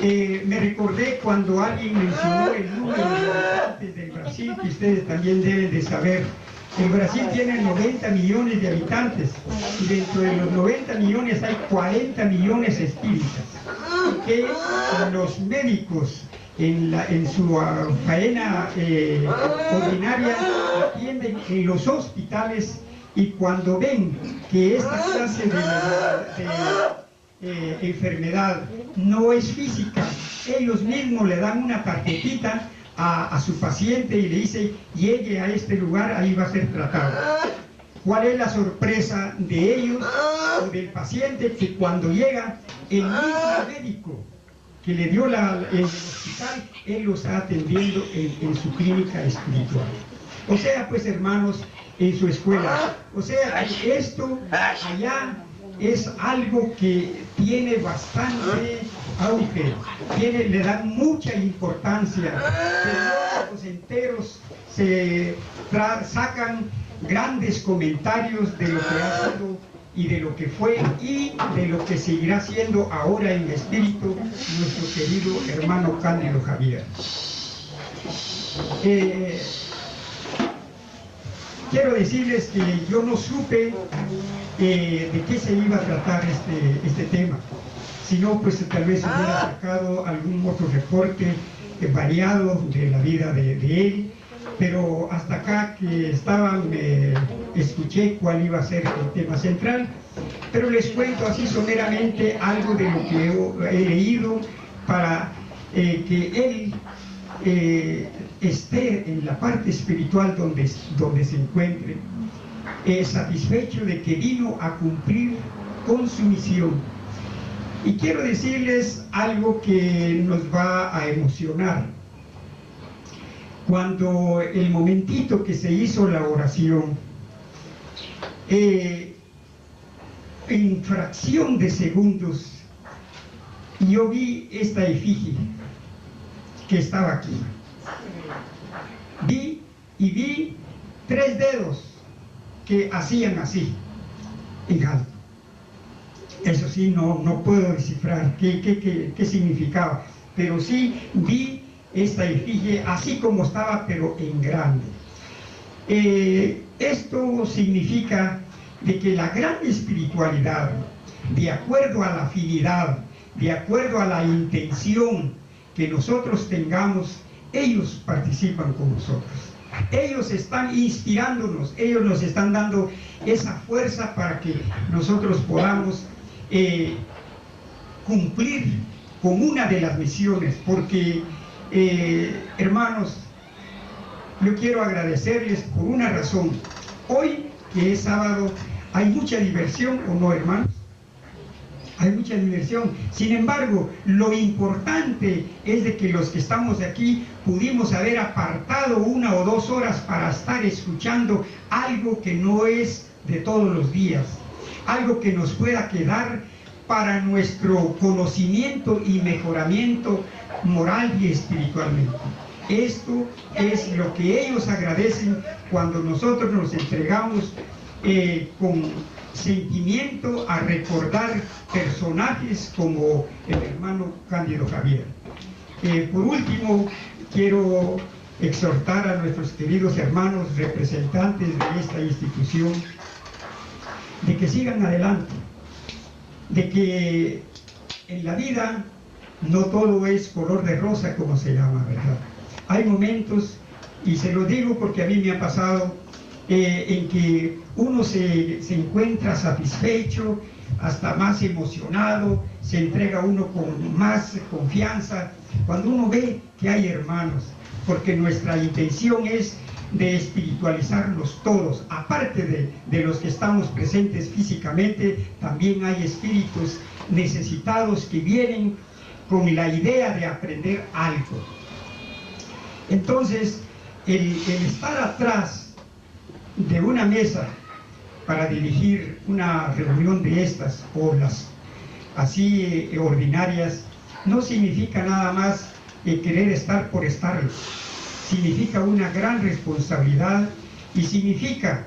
Me recordé cuando alguien mencionó el número de habitantes del Brasil, que ustedes también deben de saber. El Brasil tiene 90 millones de habitantes, y dentro de los 90 millones hay 40 millones espíritas, que los médicos en su faena ordinaria atienden en los hospitales, y cuando ven que esta clase de enfermedad no es física, ellos mismos le dan una tarjetita a su paciente y le dicen: llegue a este lugar, ahí va a ser tratado. ¿Cuál es la sorpresa de ellos o del paciente? Que cuando llega, el mismo médico que le dio el hospital, él lo está atendiendo en su clínica espiritual. O sea, pues, hermanos, en su escuela. O sea, esto allá es algo que tiene bastante auge, le dan mucha importancia. Los enteros se sacan grandes comentarios de lo que ha sido y de lo que fue y de lo que seguirá siendo ahora en espíritu nuestro querido hermano Cándido Javier. Quiero decirles que yo no supe de qué se iba a tratar este tema, sino pues tal vez hubiera sacado algún otro reporte variado de la vida de él, pero hasta acá que estaban escuché cuál iba a ser el tema central, pero les cuento así someramente algo de lo que he leído para que él esté en la parte espiritual donde se encuentre, satisfecho de que vino a cumplir con su misión. Y quiero decirles algo que nos va a emocionar. Cuando el momentito que se hizo la oración, en fracción de segundos, yo vi esta efigie que estaba aquí. Vi 3 dedos que hacían así, en alto. Eso sí, no puedo descifrar qué significaba, pero sí vi esta efigie así como estaba, pero en grande. Esto significa de que la gran espiritualidad, de acuerdo a la afinidad, de acuerdo a la intención que nosotros tengamos, ellos participan con nosotros. Ellos están inspirándonos, ellos nos están dando esa fuerza para que nosotros podamos cumplir con una de las misiones, porque hermanos, yo quiero agradecerles por una razón. Hoy, que es sábado, hay mucha diversión, ¿o no, hermanos? hay mucha diversión. Sin embargo, lo importante es de que los que estamos aquí pudimos haber apartado 1 o 2 horas para estar escuchando algo que no es de todos los días, algo que nos pueda quedar para nuestro conocimiento y mejoramiento moral y espiritualmente. Esto es lo que ellos agradecen cuando nosotros nos entregamos con sentimiento a recordar personajes como el hermano Cándido Javier. Por último, quiero exhortar a nuestros queridos hermanos representantes de esta institución de que sigan adelante, de que en la vida no todo es color de rosa, como se llama, ¿verdad? Hay momentos, y se lo digo porque a mí me ha pasado, en que uno se encuentra satisfecho, hasta más emocionado, se entrega uno con más confianza, cuando uno ve que hay hermanos, porque nuestra intención es de espiritualizarlos todos. Aparte de los que estamos presentes físicamente, también hay espíritus necesitados que vienen con la idea de aprender algo. Entonces, el estar atrás de una mesa para dirigir una reunión de estas o las así ordinarias no significa nada más querer estar por estar, significa una gran responsabilidad y significa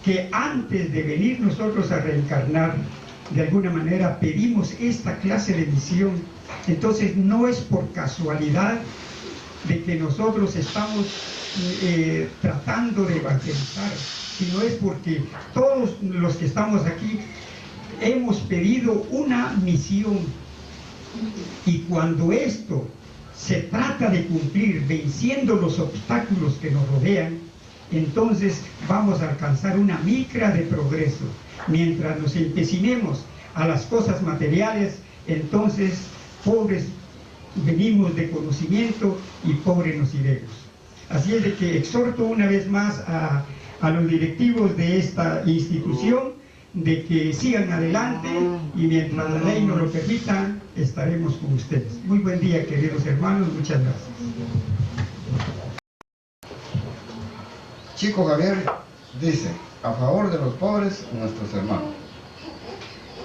que antes de venir nosotros a reencarnar, de alguna manera pedimos esta clase de misión. Entonces no es por casualidad de que nosotros estamos tratando de evangelizar, sino es porque todos los que estamos aquí hemos pedido una misión, y cuando esto se trata de cumplir venciendo los obstáculos que nos rodean, entonces vamos a alcanzar una micra de progreso. Mientras nos empecinemos a las cosas materiales, entonces pobres venimos de conocimiento y pobres nos iremos. Así es de que exhorto una vez más a los directivos de esta institución de que sigan adelante, y mientras la ley nos lo permita, estaremos con ustedes. Muy buen día, queridos hermanos, muchas gracias. Chico Javier dice, a favor de los pobres, nuestros hermanos.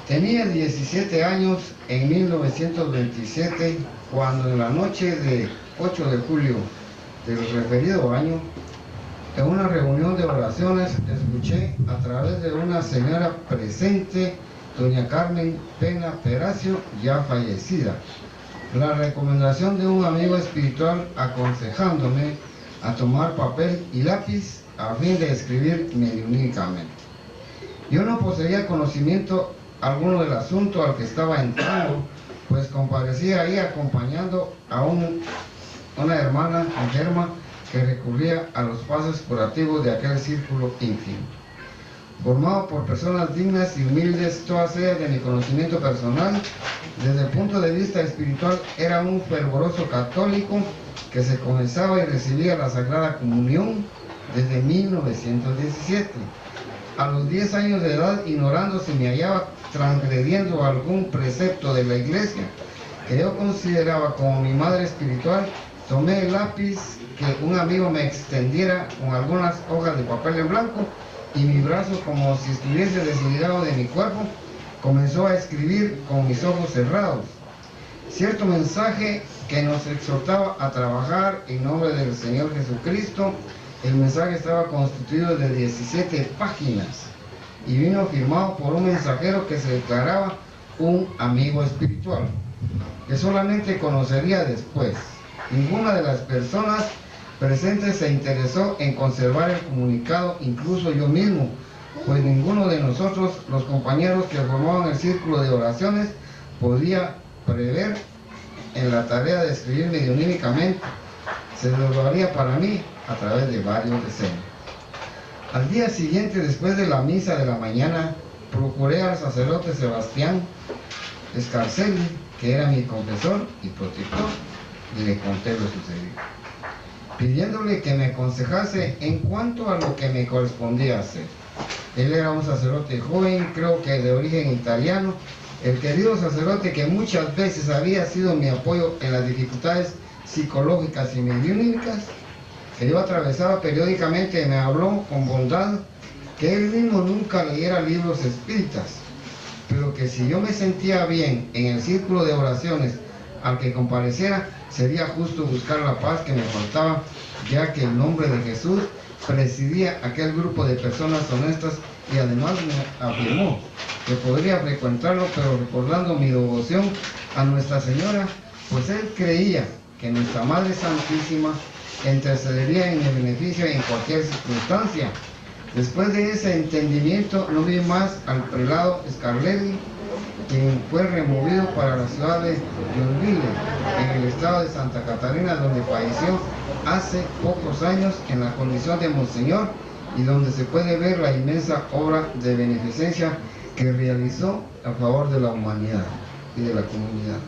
Tenía 17 años en 1927, cuando en la noche de 8 de julio del referido año, en una reunión de oraciones, escuché a través de una señora presente, doña Carmen Pena Peracio, ya fallecida, la recomendación de un amigo espiritual aconsejándome a tomar papel y lápiz a fin de escribir mediúnicamente. Yo no poseía conocimiento alguno del asunto al que estaba entrando, pues comparecía ahí acompañando a una hermana enferma que recurría a los pasos curativos de aquel círculo íntimo, formado por personas dignas y humildes. Todas ellas, de mi conocimiento personal, desde el punto de vista espiritual, era un fervoroso católico que se comenzaba y recibía la Sagrada Comunión desde 1917. A los 10 años de edad, ignorando si me hallaba transgrediendo algún precepto de la iglesia que yo consideraba como mi madre espiritual, tomé el lápiz que un amigo me extendiera con algunas hojas de papel en blanco, y mi brazo, como si estuviese desligado de mi cuerpo, comenzó a escribir con mis ojos cerrados cierto mensaje que nos exhortaba a trabajar en nombre del Señor Jesucristo. El mensaje estaba constituido de 17 páginas y vino firmado por un mensajero que se declaraba un amigo espiritual, que solamente conocería después. Ninguna de las personas presentes se interesó en conservar el comunicado, incluso yo mismo, pues ninguno de nosotros, los compañeros que formaban el círculo de oraciones, podía prever en la tarea de escribir mediúnicamente. Se desdobraría para mí a través de varios deseos. Al día siguiente, después de la misa de la mañana, procuré al sacerdote Sebastián Escarcelli, que era mi confesor y protector, y le conté lo sucedido, pidiéndole que me aconsejase en cuanto a lo que me correspondía hacer. Él era un sacerdote joven, creo que de origen italiano, El querido sacerdote, que muchas veces había sido mi apoyo en las dificultades psicológicas y mediúnicas que yo atravesaba periódicamente, me habló con bondad que él mismo nunca leyera libros espíritas, pero que si yo me sentía bien en el círculo de oraciones al que compareciera, sería justo buscar la paz que me faltaba, ya que el nombre de Jesús presidía aquel grupo de personas honestas, y además me afirmó que podría frecuentarlo, pero recordando mi devoción a Nuestra Señora, pues él creía que Nuestra Madre Santísima intercedería en mi beneficio en cualquier circunstancia. Después de ese entendimiento no vi más al prelado Scarlatti, quien fue removido para la ciudad de Yonville, en el estado de Santa Catarina, donde falleció hace pocos años en la condición de monseñor, y donde se puede ver la inmensa obra de beneficencia que realizó a favor de la humanidad y de la comunidad.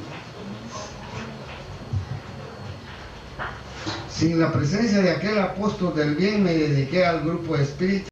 Sin la presencia de aquel apóstol del bien, me dediqué al grupo espírita.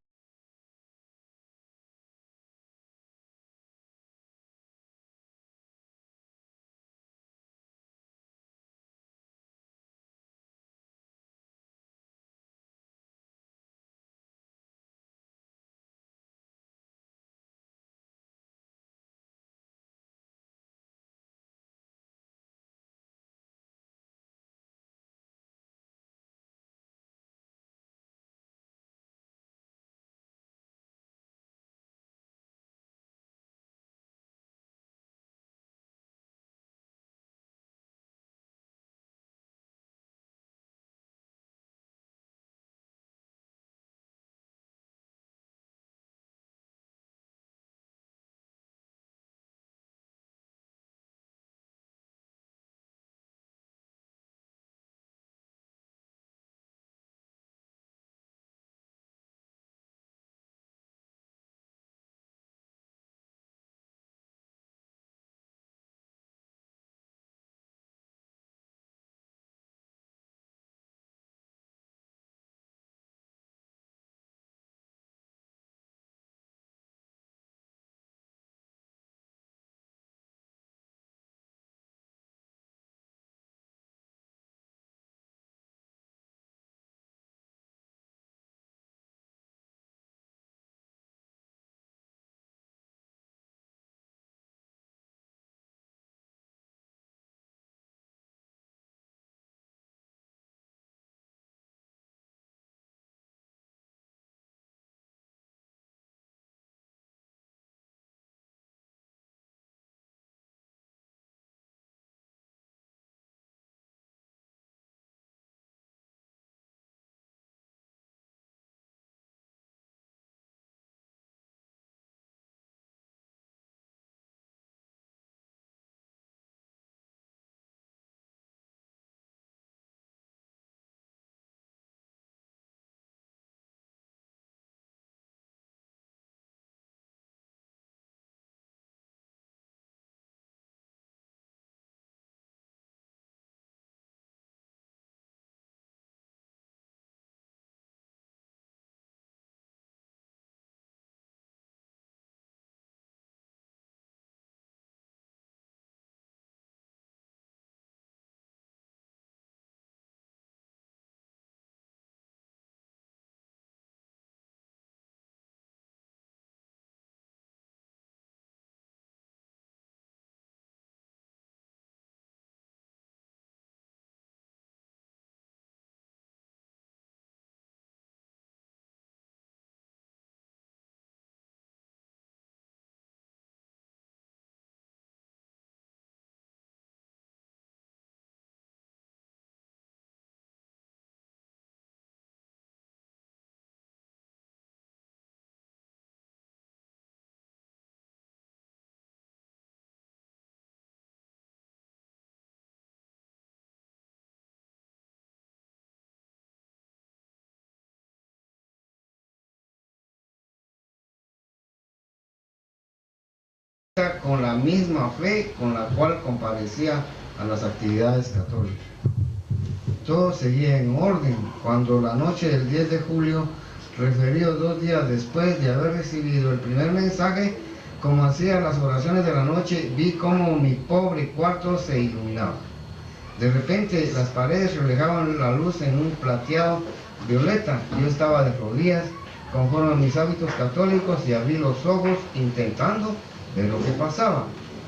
Con la misma fe con la cual comparecía a las actividades católicas. Todo seguía en orden cuando la noche del 10 de julio, referido 2 días después de haber recibido el primer mensaje, como hacía las oraciones de la noche, vi como mi pobre cuarto se iluminaba. De repente las paredes reflejaban la luz en un plateado violeta. Yo estaba de rodillas conforme a mis hábitos católicos y abrí los ojos intentando ver lo que pasaba.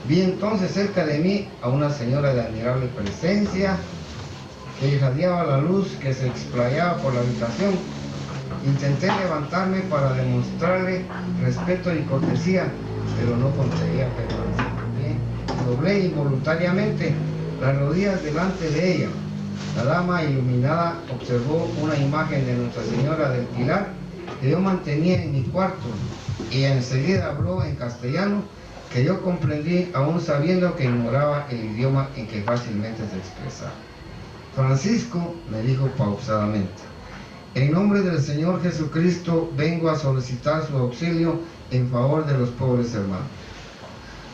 Vi entonces cerca de mí a una señora de admirable presencia que irradiaba la luz que se explayaba por la habitación. Intenté levantarme para demostrarle respeto y cortesía, pero no conseguía permanecer de pie. Doblé involuntariamente las rodillas delante de ella. La dama iluminada observó una imagen de Nuestra Señora del Pilar que yo mantenía en mi cuarto y enseguida habló en castellano que yo comprendí aún sabiendo que ignoraba el idioma en que fácilmente se expresaba. Francisco, me dijo pausadamente, en nombre del Señor Jesucristo vengo a solicitar su auxilio en favor de los pobres hermanos.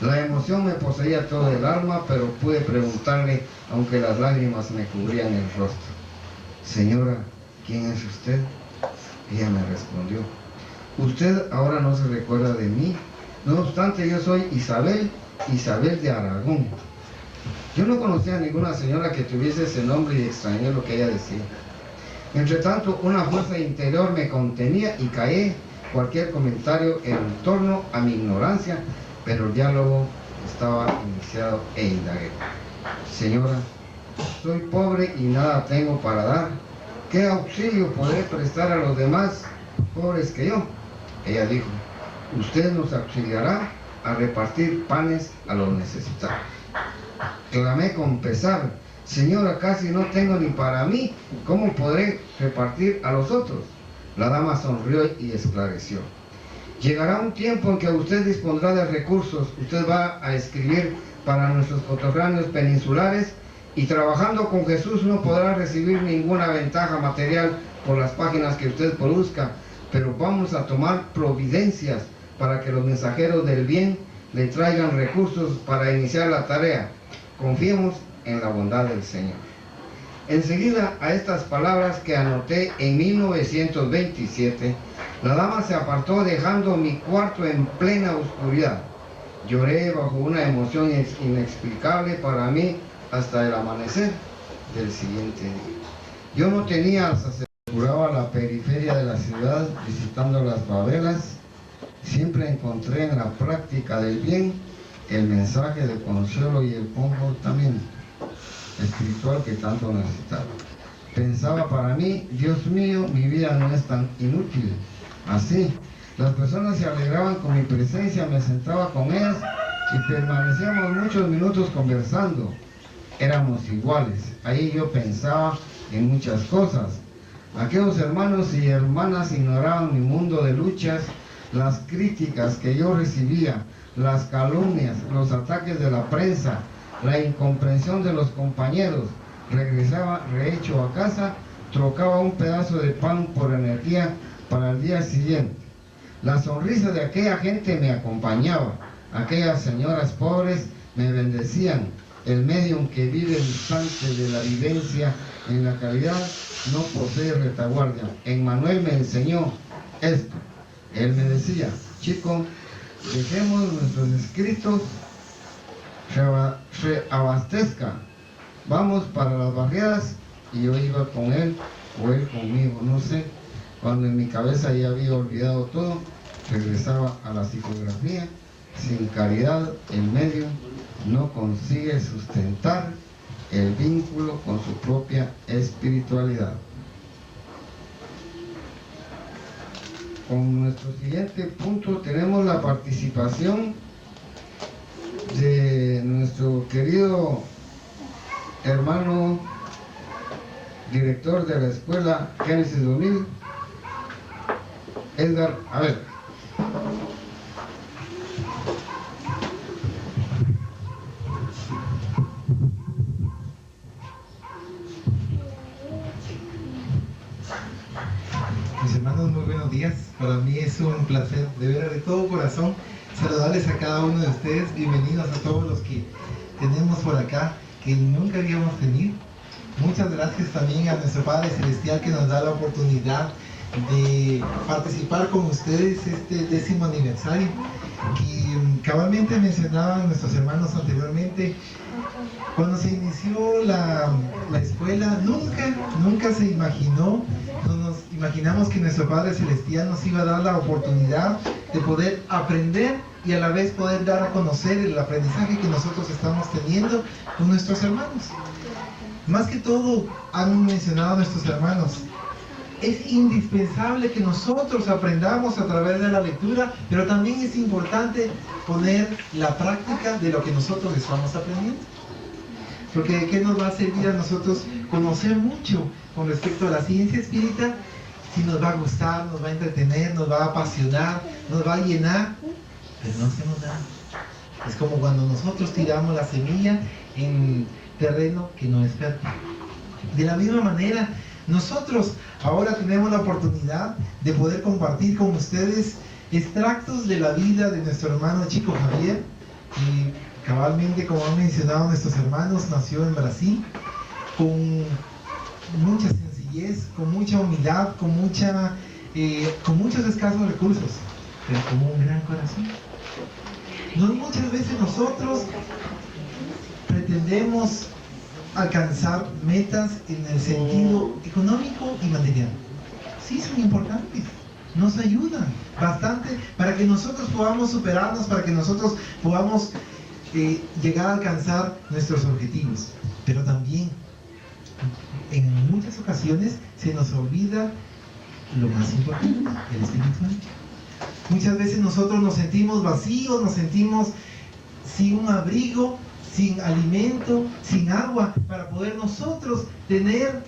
La emoción me poseía todo el alma, pero pude preguntarle, aunque las lágrimas me cubrían el rostro. Señora, ¿quién es usted? Ella me respondió, usted ahora no se recuerda de mí, no obstante yo soy Isabel de Aragón. Yo no conocía a ninguna señora que tuviese ese nombre y extrañé lo que ella decía. Entre tanto, una fuerza interior me contenía y callé cualquier comentario en torno a mi ignorancia, pero el diálogo estaba iniciado e indagué. Señora, soy pobre y nada tengo para dar. ¿Qué auxilio podré prestar a los demás pobres que yo? Ella dijo, usted nos auxiliará a repartir panes a los necesitados. Clamé con pesar, señora, casi no tengo ni para mí, ¿cómo podré repartir a los otros? La dama sonrió y esclareció. Llegará un tiempo en que usted dispondrá de recursos, usted va a escribir para nuestros coterráneos peninsulares y trabajando con Jesús no podrá recibir ninguna ventaja material por las páginas que usted produzca, pero vamos a tomar providencias para que los mensajeros del bien le traigan recursos para iniciar la tarea. Confiemos en la bondad del Señor. Enseguida a estas palabras que anoté en 1927, la dama se apartó dejando mi cuarto en plena oscuridad. Lloré bajo una emoción inexplicable para mí hasta el amanecer del siguiente día. Yo no tenía sacerdote, curaba la periferia de la ciudad visitando las favelas. Siempre encontré en la práctica del bien el mensaje de consuelo y el confortamiento espiritual que tanto necesitaba. Pensaba para mí, Dios mío, mi vida no es tan inútil. Así, las personas se alegraban con mi presencia, me sentaba con ellas y permanecíamos muchos minutos conversando. Éramos iguales. Ahí yo pensaba en muchas cosas. Aquellos hermanos y hermanas ignoraban mi mundo de luchas, las críticas que yo recibía, las calumnias, los ataques de la prensa, la incomprensión de los compañeros. Regresaba rehecho a casa, trocaba un pedazo de pan por energía para el día siguiente. La sonrisa de aquella gente me acompañaba. Aquellas señoras pobres me bendecían. El medium que vive distante de la vivencia en la caridad no posee retaguardia. Emmanuel me enseñó esto. Él me decía, chico, dejemos nuestros escritos, reabastezca, vamos para las barriadas. Y yo iba con él o él conmigo, no sé. Cuando en mi cabeza ya había olvidado todo, regresaba a la psicografía. Sin caridad, el medio no consigue sustentar el vínculo con su propia espiritualidad. Con nuestro siguiente punto tenemos la participación de nuestro querido hermano director de la escuela Génesis 2000, Edgar. A ver. Mis hermanos, muy buenos días. Para mí es un placer, de veras, de todo corazón, saludarles a cada uno de ustedes. Bienvenidos a todos los que tenemos por acá, que nunca habíamos tenido. Muchas gracias también a nuestro Padre Celestial que nos da la oportunidad de participar con ustedes este 10º aniversario. que cabalmente mencionaban nuestros hermanos anteriormente. Cuando se inició la escuela, nunca se imaginó, no nos imaginamos que nuestro Padre Celestial nos iba a dar la oportunidad de poder aprender y a la vez poder dar a conocer el aprendizaje que nosotros estamos teniendo con nuestros hermanos. Más que todo, han mencionado nuestros hermanos, es indispensable que nosotros aprendamos a través de la lectura, pero también es importante poner la práctica de lo que nosotros estamos aprendiendo. Porque ¿de qué nos va a servir a nosotros conocer mucho con respecto a la ciencia espírita si nos va a gustar, nos va a entretener, nos va a apasionar, nos va a llenar? Pero no hacemos nada. Es como cuando nosotros tiramos la semilla en terreno que no es fértil. De la misma manera, nosotros ahora tenemos la oportunidad de poder compartir con ustedes extractos de la vida de nuestro hermano Chico Javier. Y cabalmente, como han mencionado nuestros hermanos, nació en Brasil con mucha sencillez, con mucha humildad, con muchos escasos recursos, pero con un gran corazón. Muchas veces nosotros pretendemos alcanzar metas en el sentido económico y material. Sí, son importantes, nos ayudan bastante para que nosotros podamos superarnos, para que nosotros podamos llegar a alcanzar nuestros objetivos. Pero también en muchas ocasiones se nos olvida lo más importante, el espiritual. Muchas veces nosotros nos sentimos vacíos, nos sentimos sin un abrigo, sin alimento, sin agua, para poder nosotros tener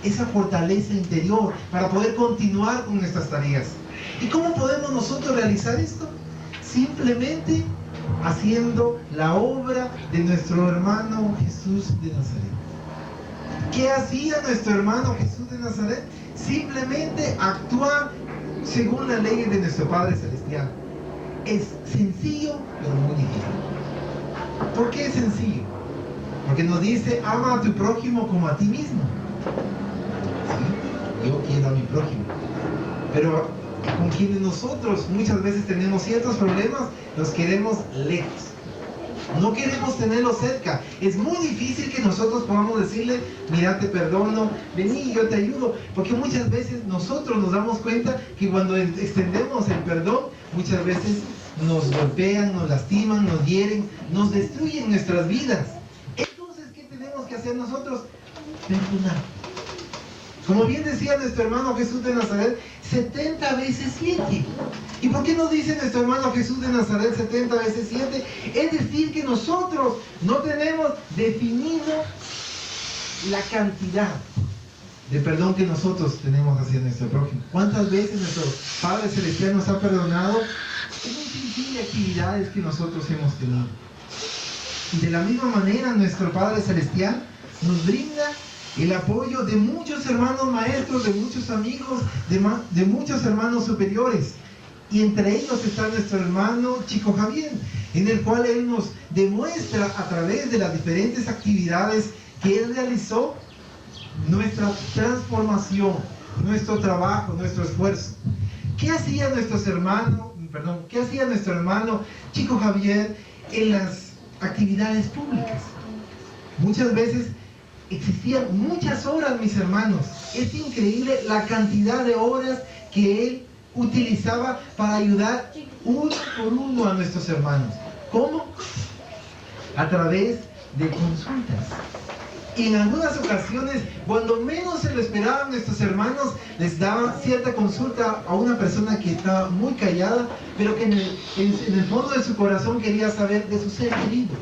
esa fortaleza interior, para poder continuar con nuestras tareas. ¿Y cómo podemos nosotros realizar esto? Simplemente haciendo la obra de nuestro hermano Jesús de Nazaret. ¿Qué hacía nuestro hermano Jesús de Nazaret? Simplemente actuar según la ley de nuestro Padre Celestial. Es sencillo, pero muy difícil. ¿Por qué es sencillo? Porque nos dice, ama a tu prójimo como a ti mismo. Sí, yo quiero a mi prójimo. Pero con quienes nosotros muchas veces tenemos ciertos problemas, los queremos lejos. No queremos tenerlos cerca. Es muy difícil que nosotros podamos decirle, mira, te perdono, vení, yo te ayudo. Porque muchas veces nosotros nos damos cuenta que cuando extendemos el perdón, muchas veces nos golpean, nos lastiman, nos hieren, nos destruyen nuestras vidas. Entonces, ¿qué tenemos que hacer nosotros? Perdonar. Como bien decía nuestro hermano Jesús de Nazaret, 70 veces 7. ¿Y por qué nos dice nuestro hermano Jesús de Nazaret 70 veces 7? Es decir, que nosotros no tenemos definido la cantidad de perdón que nosotros tenemos hacia nuestro prójimo. ¿Cuántas veces nuestro Padre Celestial nos ha perdonado en un sinfín de actividades que nosotros hemos tenido? Y de la misma manera, nuestro Padre Celestial nos brinda el apoyo de muchos hermanos maestros, de muchos amigos, de muchos hermanos superiores. Y entre ellos está nuestro hermano Chico Javier, en el cual él nos demuestra a través de las diferentes actividades que él realizó nuestra transformación, nuestro trabajo, nuestro esfuerzo. ¿Qué hacía nuestro hermano Chico Javier en las actividades públicas? Muchas veces existían muchas horas, mis hermanos. Es increíble la cantidad de horas que él utilizaba para ayudar uno por uno a nuestros hermanos. ¿Cómo? A través de consultas. Y en algunas ocasiones, cuando menos se lo esperaban, nuestros hermanos les daban cierta consulta a una persona que estaba muy callada, pero que en el fondo de su corazón quería saber de su ser querido.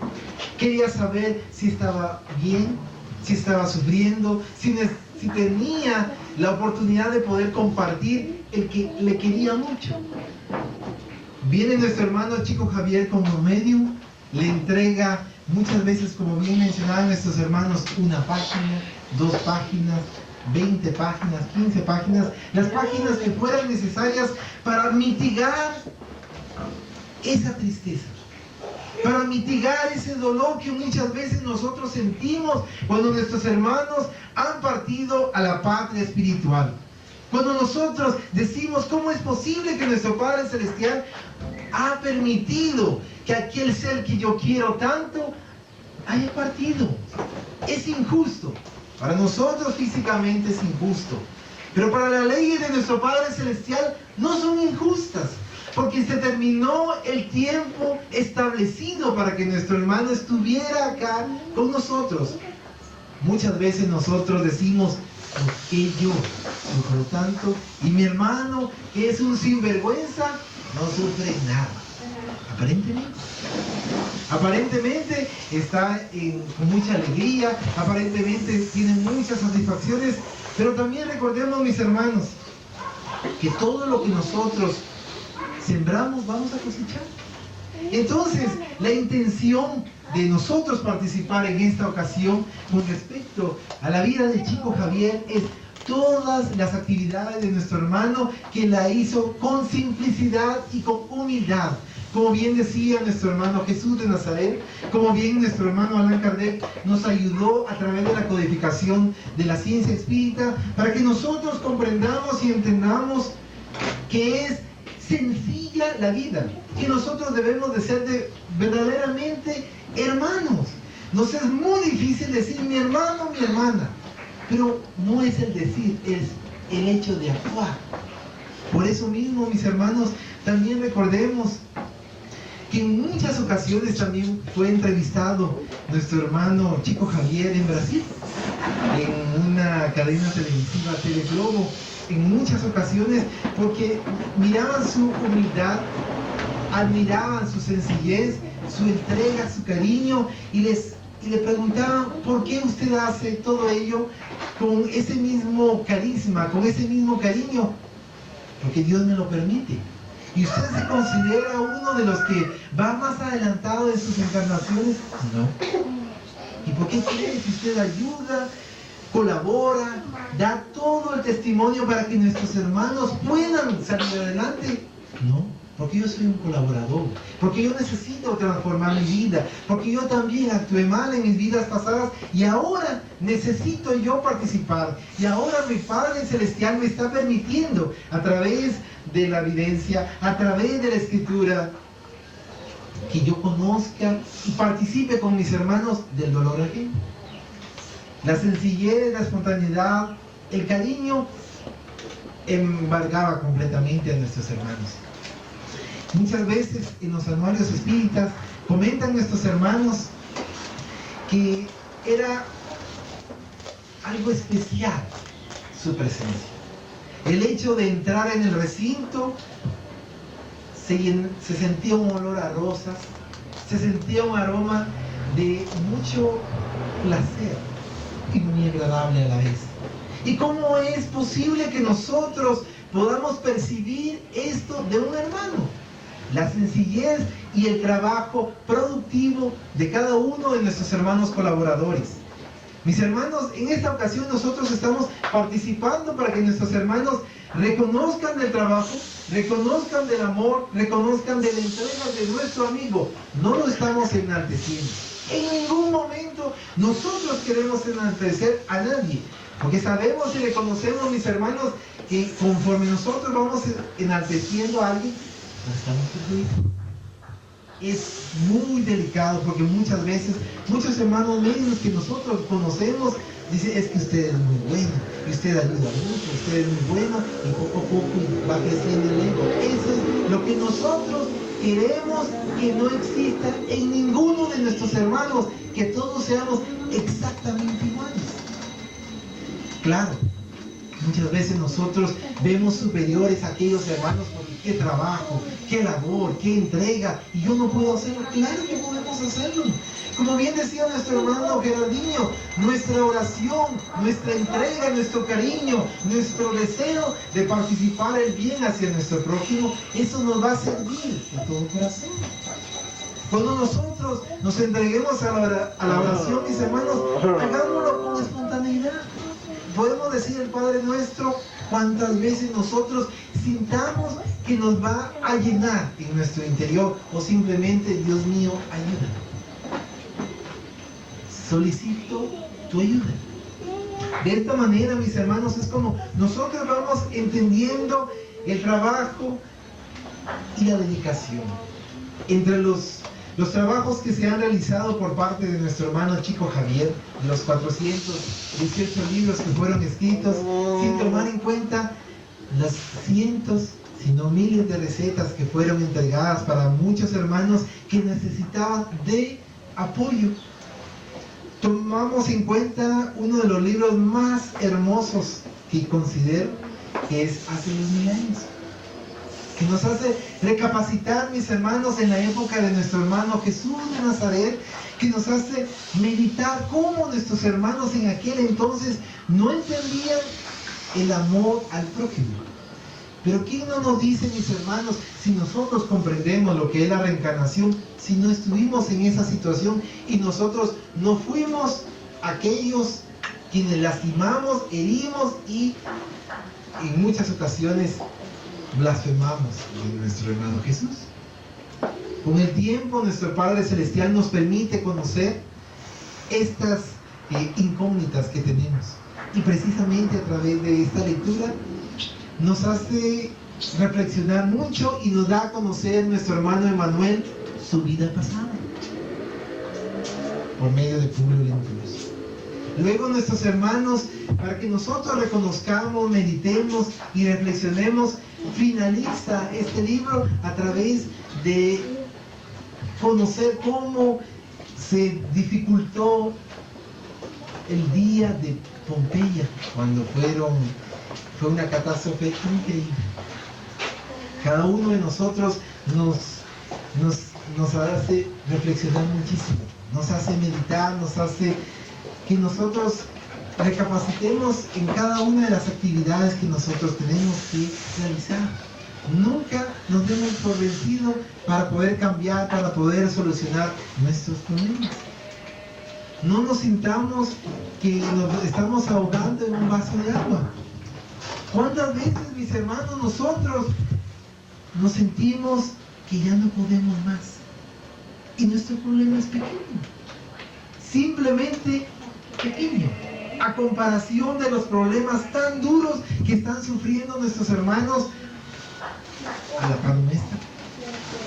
Quería saber si estaba bien, si estaba sufriendo, si tenía la oportunidad de poder compartir el que le quería mucho. Viene nuestro hermano Chico Javier como medium, le entrega muchas veces, como bien mencionaban nuestros hermanos, una página, 2 páginas, 20 páginas, 15 páginas, las páginas que fueran necesarias para mitigar esa tristeza, para mitigar ese dolor que muchas veces nosotros sentimos cuando nuestros hermanos han partido a la patria espiritual. Cuando nosotros decimos, ¿cómo es posible que nuestro Padre Celestial ha permitido que aquel ser que yo quiero tanto haya partido. Es injusto. Para nosotros físicamente es injusto. Pero para las leyes de nuestro Padre Celestial no son injustas. Porque se terminó el tiempo establecido para que nuestro hermano estuviera acá con nosotros. Muchas veces nosotros decimos, ¿por qué yo sufro tanto? Y mi hermano, que es un sinvergüenza, no sufre nada. Aparentemente está con mucha alegría, aparentemente tiene muchas satisfacciones, pero también recordemos, mis hermanos, que todo lo que nosotros sembramos vamos a cosechar. Entonces, la intención de nosotros participar en esta ocasión con respecto a la vida del chico Javier es todas las actividades de nuestro hermano, que la hizo con simplicidad y con humildad. Como bien decía nuestro hermano Jesús de Nazaret, como bien nuestro hermano Allan Kardec nos ayudó a través de la codificación de la ciencia espírita, para que nosotros comprendamos y entendamos que es sencilla la vida, que nosotros debemos de ser verdaderamente hermanos. Nos es muy difícil decir mi hermano, mi hermana, pero no es el decir, es el hecho de actuar. Por eso mismo, mis hermanos, también recordemos que en muchas ocasiones también fue entrevistado nuestro hermano Chico Javier en Brasil, en una cadena televisiva, Teleglobo, en muchas ocasiones, porque miraban su humildad, admiraban su sencillez, su entrega, su cariño, y le preguntaban, ¿por qué usted hace todo ello con ese mismo carisma, con ese mismo cariño? Porque Dios me lo permite. ¿Y usted se considera uno de los que va más adelantado en sus encarnaciones? No. ¿Y por qué cree que usted ayuda, colabora, da todo el testimonio para que nuestros hermanos puedan salir adelante? No, porque yo soy un colaborador, porque yo necesito transformar mi vida, porque yo también actué mal en mis vidas pasadas y ahora necesito yo participar. Y ahora mi Padre Celestial me está permitiendo, a través de la evidencia, a través de la Escritura, que yo conozca y participe con mis hermanos del dolor ajeno. La sencillez, la espontaneidad, el cariño embargaba completamente a nuestros hermanos. Muchas veces en los anuarios espíritas comentan nuestros hermanos que era algo especial su presencia. El hecho de entrar en el recinto, se sentía un olor a rosas, se sentía un aroma de mucho placer y muy agradable a la vez. ¿Y cómo es posible que nosotros podamos percibir esto de un hermano? La sencillez y el trabajo productivo de cada uno de nuestros hermanos colaboradores. Mis hermanos, en esta ocasión nosotros estamos participando para que nuestros hermanos reconozcan del trabajo, reconozcan del amor, reconozcan de la entrega de nuestro amigo. No lo estamos enalteciendo. En ningún momento nosotros queremos enaltecer a nadie, porque sabemos y reconocemos, mis hermanos, que conforme nosotros vamos enalteciendo a alguien, nos estamos perjudicando. Es muy delicado, porque muchas veces muchos hermanos medios que nosotros conocemos dicen, es que usted es muy bueno, y usted ayuda mucho, usted es muy bueno, y poco a poco va creciendo el ego. Eso es lo que nosotros queremos que no exista en ninguno de nuestros hermanos, que todos seamos exactamente iguales. Claro, muchas veces nosotros vemos superiores a aquellos hermanos porque qué trabajo, qué labor, qué entrega, y yo no puedo hacerlo. Claro que podemos hacerlo. Como bien decía nuestro hermano Gerardinho, nuestra oración, nuestra entrega, nuestro cariño, nuestro deseo de participar el bien hacia nuestro prójimo, eso nos va a servir de todo corazón. Cuando nosotros nos entreguemos a la oración, mis hermanos, hagámoslo con espontaneidad. Podemos decir el Padre Nuestro cuantas veces nosotros sintamos que nos va a llenar en nuestro interior, o simplemente, Dios mío, ayúdame. Solicito tu ayuda. De esta manera, mis hermanos, es como nosotros vamos entendiendo el trabajo y la dedicación. Entre los trabajos que se han realizado por parte de nuestro hermano Chico Javier, los 418 libros que fueron escritos, sin tomar en cuenta las cientos, sino miles de recetas que fueron entregadas para muchos hermanos que necesitaban de apoyo. Tomamos en cuenta uno de los libros más hermosos que considero, que es Hace 2000 años, que nos hace recapacitar, mis hermanos, en la época de nuestro hermano Jesús de Nazaret, que nos hace meditar cómo nuestros hermanos en aquel entonces no entendían el amor al prójimo. Pero ¿quién no nos dice, mis hermanos, si nosotros comprendemos lo que es la reencarnación, si no estuvimos en esa situación y nosotros no fuimos aquellos quienes lastimamos, herimos y en muchas ocasiones blasfemamos de nuestro hermano Jesús? Con el tiempo, nuestro Padre Celestial nos permite conocer estas incógnitas que tenemos. Y precisamente a través de esta lectura nos hace reflexionar mucho y nos da a conocer nuestro hermano Emanuel su vida pasada por medio de Publio Lentulus. Luego nuestros hermanos, para que nosotros reconozcamos, meditemos y reflexionemos, finaliza este libro a través de conocer cómo se dificultó el día de Pompeya, cuando fue una catástrofe increíble. Cada uno de nosotros nos hace reflexionar muchísimo, nos hace meditar, nos hace que nosotros recapacitemos en cada una de las actividades que nosotros tenemos que realizar. Nunca nos demos por vencidos para poder cambiar, para poder solucionar nuestros problemas. No nos sintamos que nos estamos ahogando en un vaso de agua. ¿Cuántas veces, mis hermanos, nosotros nos sentimos que ya no podemos más? Y nuestro problema es pequeño. Simplemente pequeño, a comparación de los problemas tan duros que están sufriendo nuestros hermanos a la par nuestra.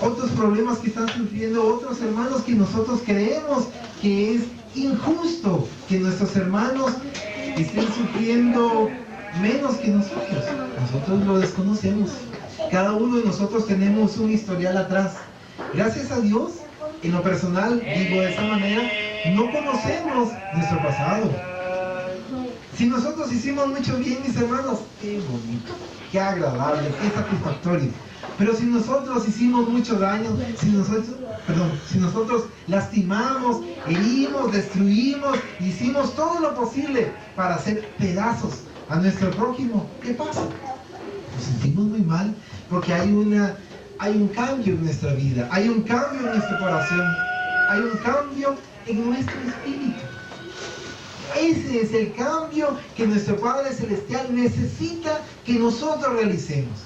Otros problemas que están sufriendo otros hermanos que nosotros creemos que es injusto que nuestros hermanos estén sufriendo menos que nosotros. Nosotros lo desconocemos. Cada uno de nosotros tenemos un historial atrás. Gracias a Dios, en lo personal, digo de esa manera, no conocemos nuestro pasado. Si nosotros hicimos mucho bien, mis hermanos, qué bonito, qué agradable, qué satisfactorio. Pero si nosotros hicimos mucho daño, si nosotros lastimamos, herimos, destruimos, hicimos todo lo posible para hacer pedazos a nuestro prójimo, ¿qué pasa? Nos sentimos muy mal porque hay un cambio en nuestra vida, hay un cambio en nuestro corazón, hay un cambio en nuestro espíritu. Ese es el cambio que nuestro Padre Celestial necesita que nosotros realicemos.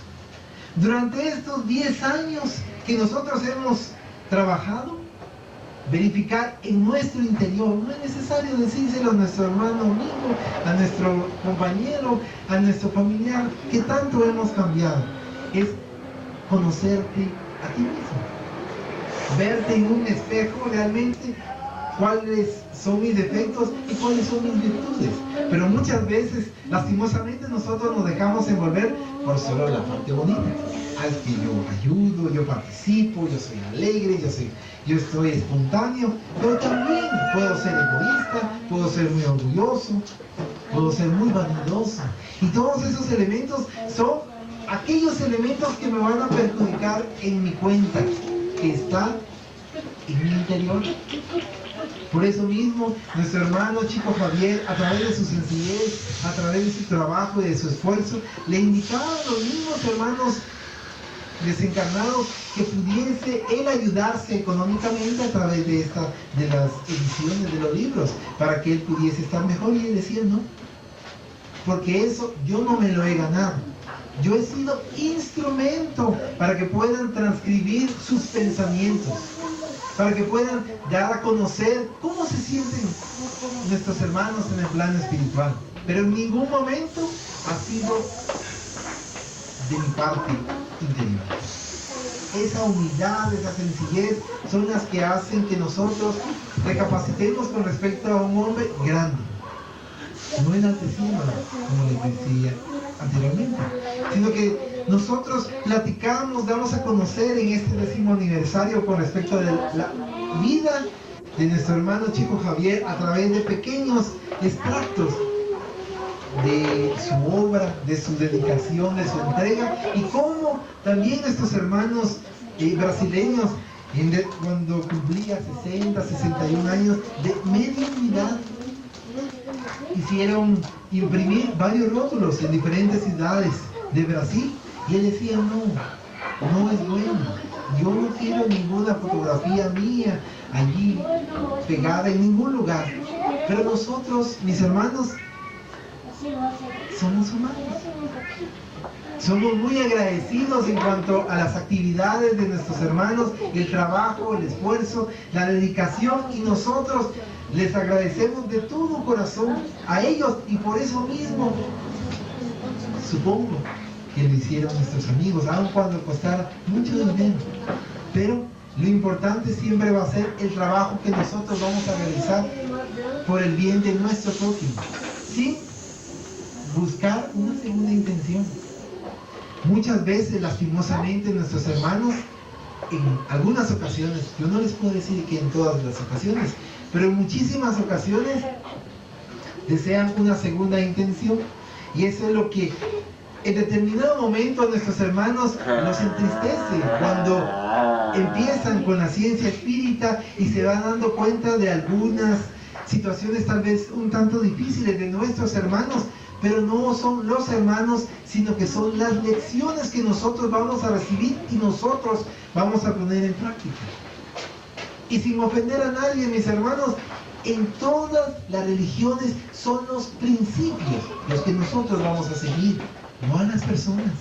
Durante estos 10 años que nosotros hemos trabajado, verificar en nuestro interior, no es necesario decírselo a nuestro hermano amigo, a nuestro compañero, a nuestro familiar, que tanto hemos cambiado, es conocerte a ti mismo, verte en un espejo realmente cuáles son mis defectos y cuáles son mis virtudes. Pero muchas veces, lastimosamente, nosotros nos dejamos envolver por solo la parte bonita. Al que yo ayudo, yo participo, yo soy alegre, yo estoy espontáneo, pero también puedo ser egoísta, puedo ser muy orgulloso, puedo ser muy vanidoso. Y todos esos elementos son aquellos elementos que me van a perjudicar en mi cuenta, que está en mi interior. Por eso mismo, nuestro hermano Chico Javier, a través de su sencillez, a través de su trabajo y de su esfuerzo, le indicaba a los mismos hermanos desencarnados que pudiese él ayudarse económicamente a través de las ediciones de los libros, para que él pudiese estar mejor. Y él decía, no, porque eso yo no me lo he ganado. Yo he sido instrumento para que puedan transcribir sus pensamientos, para que puedan dar a conocer cómo se sienten nuestros hermanos en el plano espiritual. Pero en ningún momento ha sido de mi parte interior. esa humildad, esa sencillez, son las que hacen que nosotros recapacitemos con respecto a un hombre grande. No enalteciéndolo, como les decía anteriormente, sino que nosotros platicamos, damos a conocer en este 10º aniversario con respecto a la vida de nuestro hermano Chico Javier a través de pequeños extractos de su obra, de su dedicación, de su entrega, y cómo también nuestros hermanos brasileños, cuando cumplía 60, 61 años de mediunidad, hicieron imprimir varios rótulos en diferentes ciudades de Brasil, y él decía: no es bueno, yo no quiero ninguna fotografía mía allí pegada en ningún lugar. Pero nosotros, mis hermanos, somos humanos, somos muy agradecidos en cuanto a las actividades de nuestros hermanos, el trabajo, el esfuerzo, la dedicación, y nosotros les agradecemos de todo corazón a ellos, y por eso mismo supongo que lo hicieron nuestros amigos, aun cuando costara mucho dinero. Pero lo importante siempre va a ser el trabajo que nosotros vamos a realizar por el bien de nuestro prójimo, sin buscar una segunda intención. Muchas veces, lastimosamente, nuestros hermanos, en algunas ocasiones, yo no les puedo decir que en todas las ocasiones, pero en muchísimas ocasiones desean una segunda intención, y eso es lo que en determinado momento a nuestros hermanos nos entristece, cuando empiezan con la ciencia espírita y se van dando cuenta de algunas situaciones tal vez un tanto difíciles de nuestros hermanos, pero no son los hermanos, sino que son las lecciones que nosotros vamos a recibir y nosotros vamos a poner en práctica. Y sin ofender a nadie, mis hermanos, en todas las religiones son los principios los que nosotros vamos a seguir, no a las personas.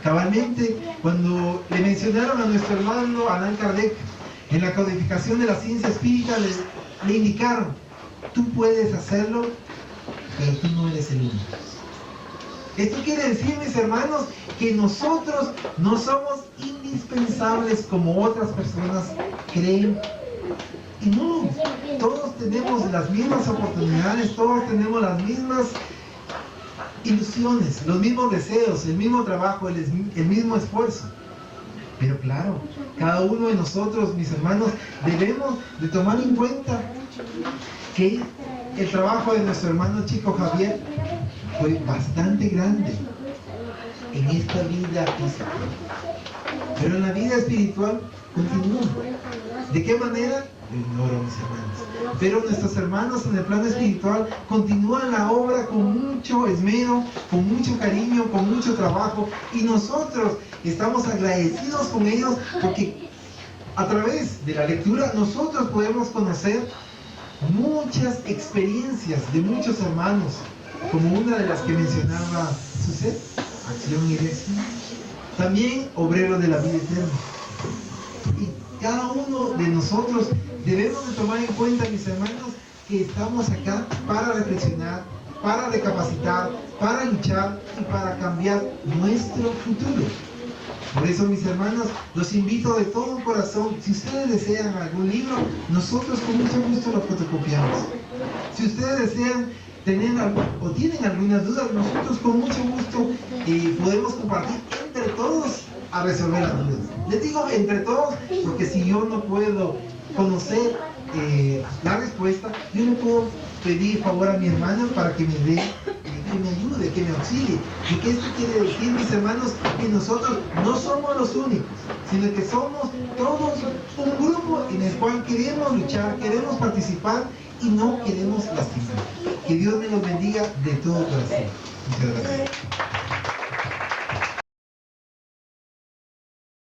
Cabalmente, cuando le mencionaron a nuestro hermano Allan Kardec en la codificación de la ciencia espírita, le indicaron: tú puedes hacerlo, pero tú no eres el único. Esto quiere decir, mis hermanos, que nosotros no somos indispensables como otras personas creen. Y no, todos tenemos las mismas oportunidades, todos tenemos las mismas ilusiones, los mismos deseos, el mismo trabajo, el mismo esfuerzo. Pero claro, cada uno de nosotros, mis hermanos, debemos de tomar en cuenta que el trabajo de nuestro hermano Chico Javier fue bastante grande en esta vida física, pero en la vida espiritual continúa. ¿De qué manera? Lo ignoro, mis hermanos. Pero nuestros hermanos en el plano espiritual continúan la obra con mucho esmero, con mucho cariño, con mucho trabajo, y nosotros estamos agradecidos con ellos, porque a través de la lectura nosotros podemos conocer muchas experiencias de muchos hermanos, como una de las que mencionaba Suset, Acción y Dirección, también obrero de la vida eterna. Y cada uno de nosotros debemos de tomar en cuenta, mis hermanos, que estamos acá para reflexionar, para recapacitar, para luchar y para cambiar nuestro futuro. Por eso, mis hermanos, los invito de todo corazón. Si ustedes desean algún libro, nosotros con mucho gusto lo fotocopiamos. Si ustedes desean tener o tienen algunas dudas, nosotros con mucho gusto podemos compartir entre todos a resolver las dudas. Les digo entre todos, porque si yo no puedo conocer la respuesta, yo le puedo pedir favor a mi hermana para que me dé, que me ayude, que me auxilie. Y que esto quiere decir, mis hermanos, que nosotros no somos los únicos, sino que somos todos un grupo en el cual queremos luchar, queremos participar y no queremos lastimar. Que Dios me los bendiga de todo corazón. Muchas gracias.